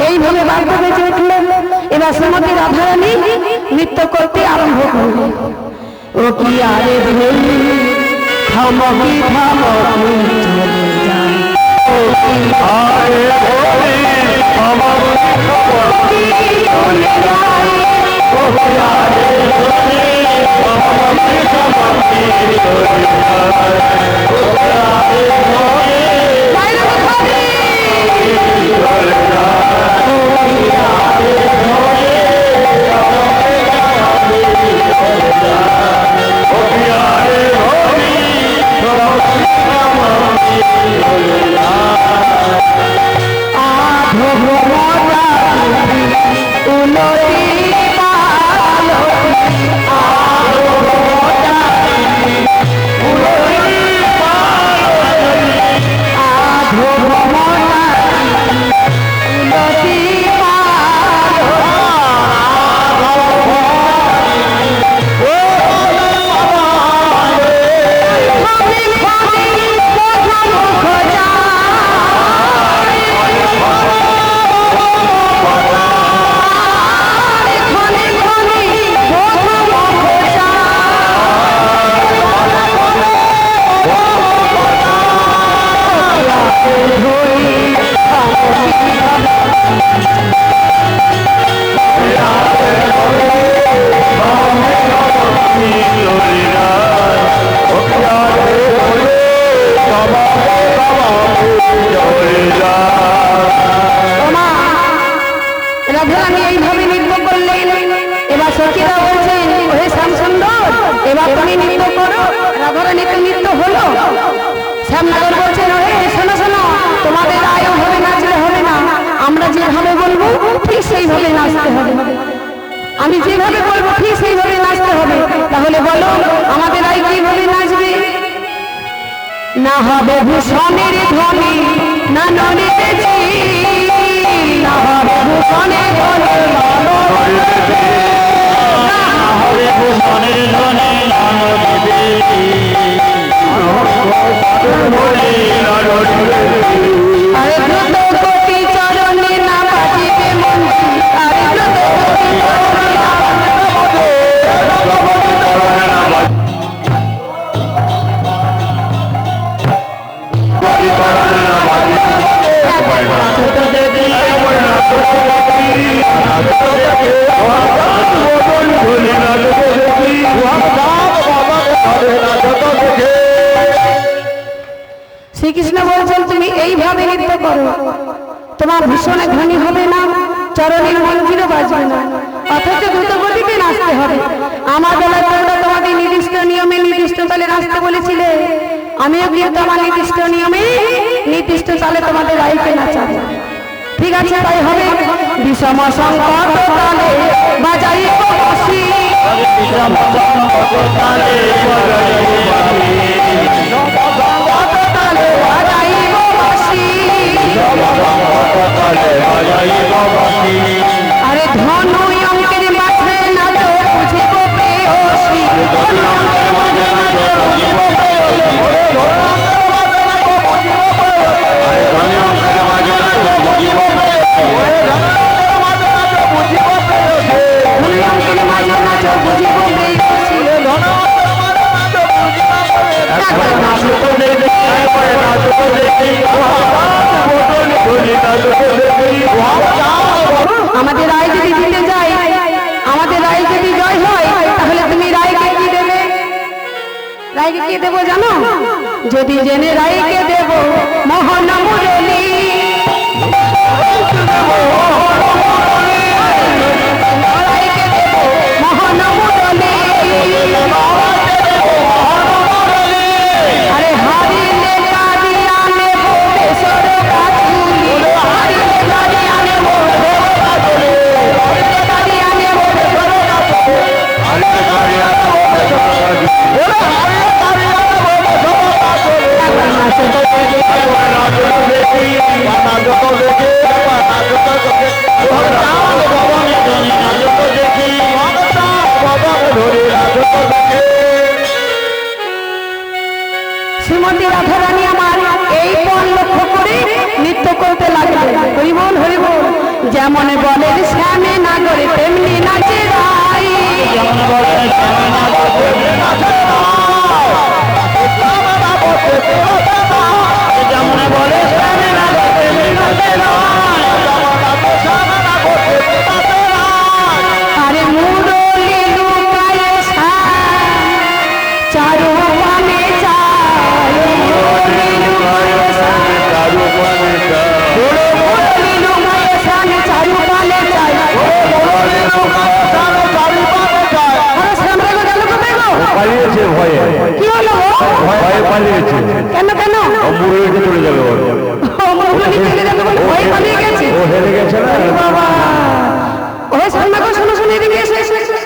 এইভাবে বাড়তে বেঁচে উঠল। এবার শ্রীমতী রাধারানী নৃত্য করতে আরম্ভ করল। ও কি আরে ধরি থামকি থামকি চলে যায়, ও কি আরে ধরি থামকি চলে যায়, ও কি আরে ধরি থামকি থামকি চলে যায়, ও কি আরে ধরি চলে যায়, ও কি আরে ধরি রাধারানী এইভাবে নৃত্য করলেন। এবার সখীরা বলছেন, হে শ্যামসুন্দর, এবার তুমি নৃত্য করো। রাধারানীতে নৃত্য হলো। শ্যামনগর বলছেন, হে শোনো শোনো, তোমাদের আয়ও হবে, নাচলে হবে না, আমরা যেভাবে বলবো ঠিক সেইভাবে নাচতে হবে। আমি যেভাবে বলবো ঠিক সেইভাবে নাচতে হবে। তাহলে বলো আমাদের আয় কিভাবে নাচবে? না হবে ভূষণের ধ্বনি, না নড়েছি, না হবে ভূষণের ধ্বনি, না হবে ভূষণের ধ্বনি, না নড়িবে। আরে দ্রুত গতি চরণে না বাজিবে মন্ত্রী, আরে দ্রুত গতি চরণে না শ্রীকৃষ্ণ বলছেন, তুমি এইভাবে নৃত্য করো, তোমার ভীষণে ধ্বনি হবে না, চরণের মন্দিরও বাজবে না, অথচ দ্রুত গতিতে নাচতে হবে। আমার বেলায় তোমরা তোমাদের নির্দিষ্ট নিয়মে নির্দিষ্ট তালে নাচতে বলেছিলে, আমিও কিন্তু আমার নির্দিষ্ট নিয়মে নির্দিষ্ট তালে তোমাদের রাইকে নাচাবো। ঠিক আছে, তাই হবে। বিষম সংকট তালে বাজাইব বাঁশি, আরে ধনু অঙ্কের মাঝে না তো বুঝিব প্রেয়সী, আমাদের রায় যদি জিতে যায়, আমাদের রায় যদি জয় হয়, তাহলে তুমি রায়কে কি দেবে? রায়কে কি দেবো জানো? যদি জেনে রায়কে দেব মোহন মুরলী, রায়কে দেব মোহন মুরলী, আরে হারিলে কাঁদিয়া নেব বেসর কাঠুলি, হারিলে কাঁদিয়া নেব শ্রীমতী রাধারানী আমার এই পণ লক্ষ্য করে নৃত্য করতে লাগলেন। হরিবোল হরিবোল। যেমন বলেন শ্যামে নাগরে তেমনি নাচে রাই, যেমন বলেন শ্যামে নাগরে তেমনি নাচে রাই, যেমন বলে শ্যামে নাগরে তেমনি নাচে রাই, আরে মুরলি লুকায় শ্যাম চারু পানে চায়, মুরলি লুকায় শ্যাম চারু পানে চায়, মুরলি লুকায় শ্যাম চারু পানে চায়, মুরলি লুকায় শ্যাম চারু পানে চায়, আরে শ্যাম রে যাবে ওর। ও মুরগি চলে যাবে বলে ভয় পালিয়ে গেছে। ও হেরে গেছে না। আরে বাবা, ওই সামনে করে শোনো শোনো, এদিকে এসে এসে এসে।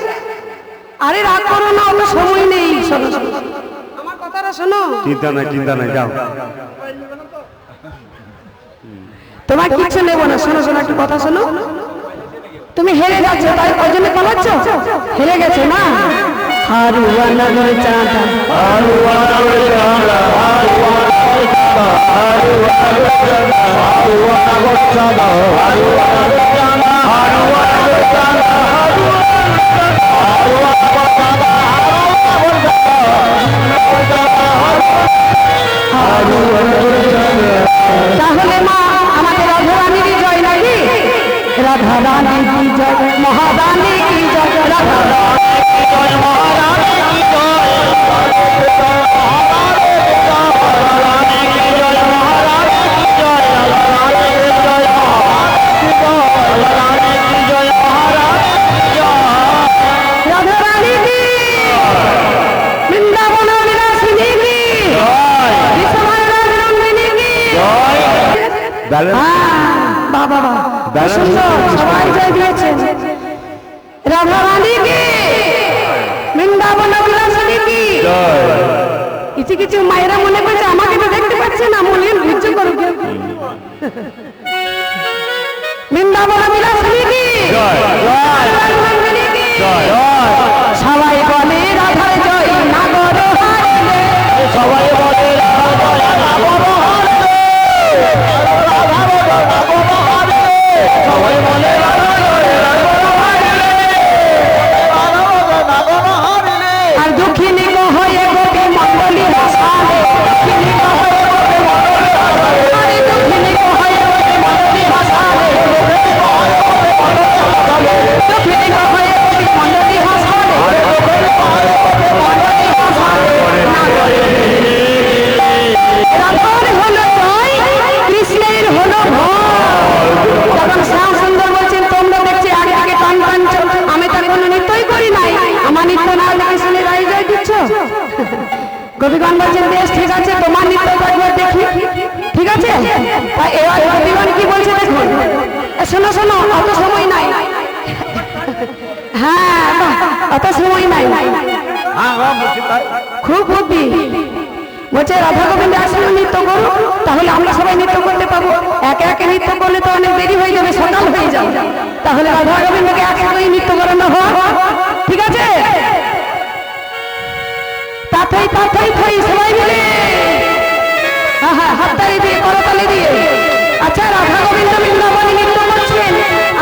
আরে রাগ করো না, অত সময় নেই। শোনো শোনো, আমার কথাটা শোনো। চিন্তা নাই যাও। তোমার কিচ্ছু নেবো না, শোনো শোনো একটু কথা শোনো। তুমি হেরে যাচ্ছ, তাই ওই জন্য পালাচ্ছ। হেরে গেছে না। হারুয়া নগর চাঁদা, হারুয়া নগর চাঁদা, হারুয়া নগর চাঁদা, হারুয়া নগর চাঁদা, হারুয়া নগর চাঁদা, হারুয়া নগর চাঁদা, হারুয়া নগর চাঁদা, হারুয়া নগর চাঁদা, হারুয়া নগর চাঁদা। তাহলে মা আমাদের রাধা রানীর জয় নাকি? রাধা রানী কি জয়, মহারানী কি জয়, রাধা রানী কি জয়, মহারানী কি জয়, রানী কি জয়, মহারানী কি জয়, রানী কি জয়, রানী কি জয়, মহারানী কি জয়। রাধা রানী কি, বৃন্দাবন বিলাসিনী কি, বিশ্বময় রাজরঙ্গিনী কি জয়। বাবা বাবা, সুন্দর, সবাই জয় দিয়েছেন। রাধা রানী কি, বৃন্দাবন বিলাসিনী কি। কিছু কিছু মায়েরা মনে করছে আমাকে তো দেখতে পাচ্ছে না, মনে ধৈর্য করো। বৃন্দাবন বিলাসিনী কি, রাজরঙ্গিনী কি। সবাই বলে রাধার জয়, নাগর হারিলে। সবাই বলে রাধা জয়, নাগর হারিলে। সবাই বলে রাধা জয়, নাগর হারিলে। নাগর হারিলে। আর দক্ষিণী হয়ে গোপী মণ্ডলী হাসালে, দক্ষিণী হয়ে গোপী মণ্ডলী হাসালে, আরে দক্ষিণী হয়ে গোপী মণ্ডলী হাসালে, দক্ষিণী হয়ে গোপী মণ্ডলী হাসালে, মণ্ডলী হাসালে। রাধার হলো জয়, কৃষ্ণের হলো ভয়। যখন শ্যাম সুন্দর বলছেন তোমরা দেখছি আগে আগে টান টানছ, আমি তার কোনো নৃত্যই করি নাই, আমার নৃত্য না দেখে শুনে রাই জয় দিচ্ছ। গোপীগণ বলছেন বেশ ঠিক আছে, তোমার নৃত্য একবার দেখি, ঠিক আছে। এবার গোপীগণ কি বলছে দেখুন। শোনো শোনো, অত সময় নাই। হ্যাঁ বাহ, অত সময় নাই, খুব খুবই বলছে রাধা গোবিন্দ আসলে নৃত্য করো, তাহলে আমরা সবাই নৃত্য করতে পাবো। একে একে নৃত্য করলে তো অনেক দেরি হয়ে যাবে, সকাল হয়ে যাবে। তাহলে রাধা গোবিন্দকে একসঙ্গে নৃত্য করানো হয়, ঠিক আছে। তাতেই তাতেই থাই সবাই মিলে, হ্যাঁ হ্যাঁ, হাততালি দিয়ে করতালি দিয়ে। আচ্ছা, রাধা গোবিন্দ বৃন্দাবনে নৃত্য করছেন,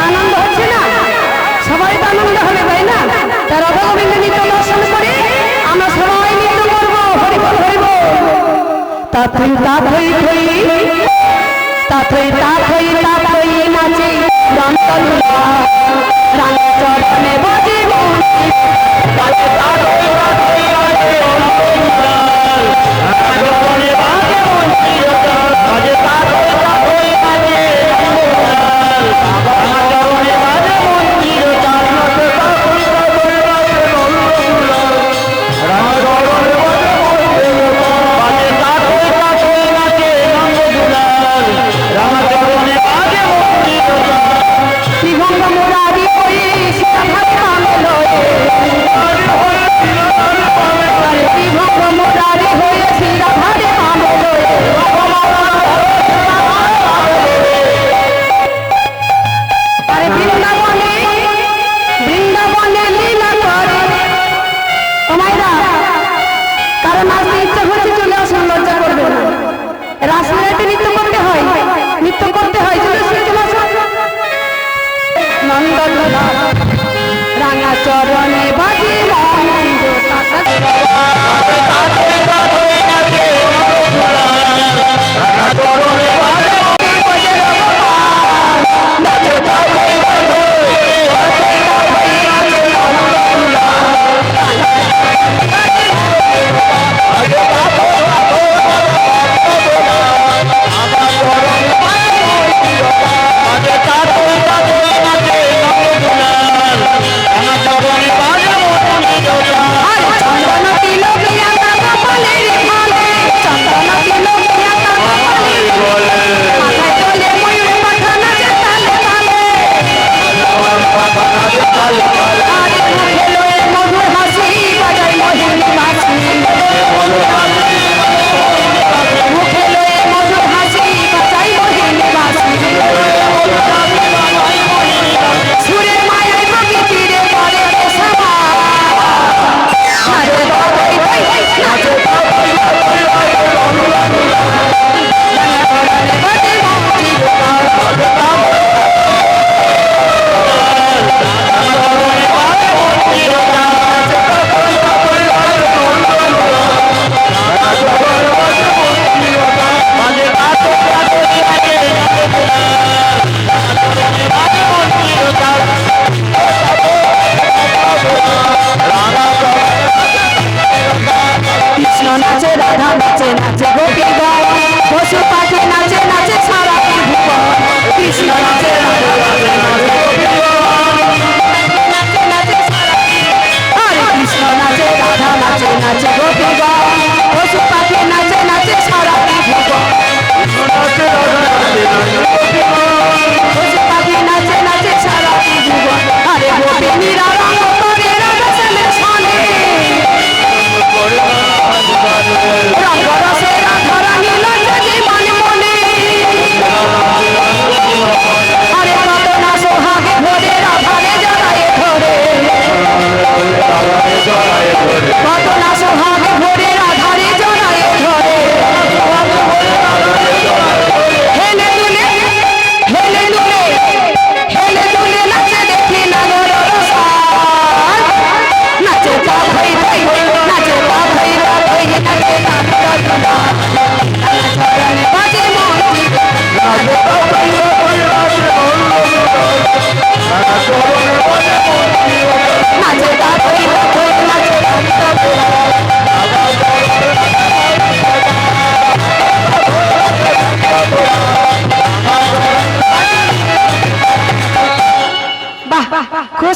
আনন্দ হচ্ছে না? সবাই তো আনন্দ হবে, তাই না? তা রাধা গোবিন্দ নৃত্য দর্শন করে আমরা সবাই নৃত্য করবো। হরি বল হরি বল। তাতেই তাতেই থাই, তাতেই তাতেই তাতেই নাচে রামতলুয়া, রামচরণে বাজে বংশী। তাতেই তাতেই তাতেই নাচে রামতলুয়া, রামচরণে বাজে বংশী। তাতেই তাতেই তাতেই নাচে রামতলুয়া, রামচরণে বাজে বংশী। চারনাথে তাতেই তাতেই নাচে রামতলুয়া, রামচরণে বাজে বংশী। বাজে তাতেই তাতেই নাচে রামতলুয়া, রামচরণে বাজে বংশী।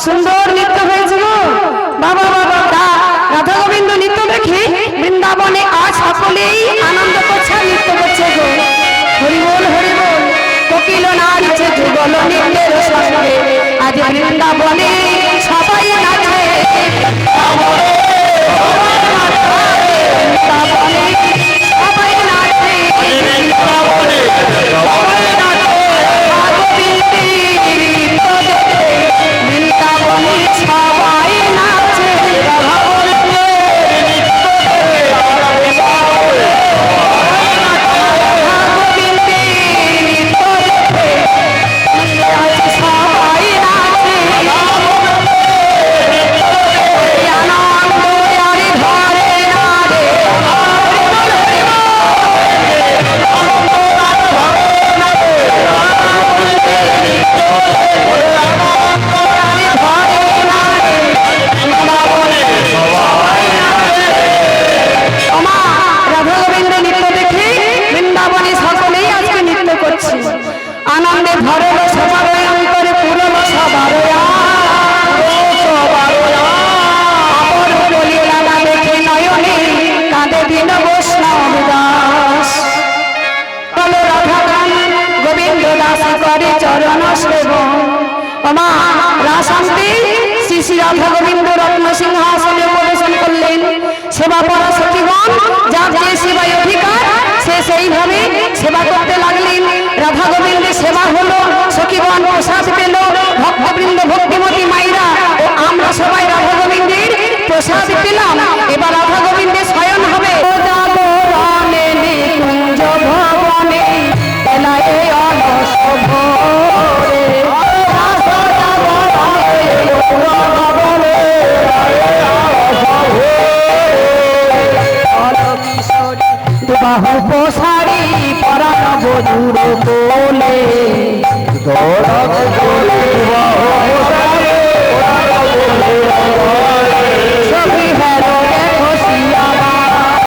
সুন্দর নৃত্য হয়েছে গো বাবা বাবা। রাধা গোবিন্দ নৃত্য দেখি বৃন্দাবনে আজ সকলেই আনন্দ করছে আর নৃত্য করছে গো। হরিবোল হরিবোল, কোকিল নাচছে যুগল নৃত্যের সঙ্গে, আজ বৃন্দাবনে সবাই নাচে। বৃন্দাবনে সবাই নাচে, বৃন্দাবনে সবাই নাচে। আনন্দে ভরল সবার অন্তরে, পুরল সবার বলিলানা দেখে নয়নে কাঁদে দিন বৈষ্ণব দাস। বল রাধা গান গোবিন্দ দাস করে চরণ সেবন। মা রাসান্তে শ্রী শ্রী রাধা গোবিন্দ রত্ন সিংহাসনে প্রবেশন করলেন। সেবা করা সখীগণ, যার যে সেবায় অধিকার সে সেইভাবে সেবা করতে লাগলেন। রাধা গোবিন্দের সেবা হলো, সখীগণ প্রসাদ পেল, ভক্তবৃন্দ ভক্তিমতী মাইরা ও আমরা সবাই রাধা গোবিন্দের প্রসাদ পেলাম। এবার রাধা গোবিন্দের শয়ন হবে। কুঞ্জ ভবনে এলায়ে অলস ভোরে, বাহু পোষারি পরাণ বধুর কোলে, দৌড়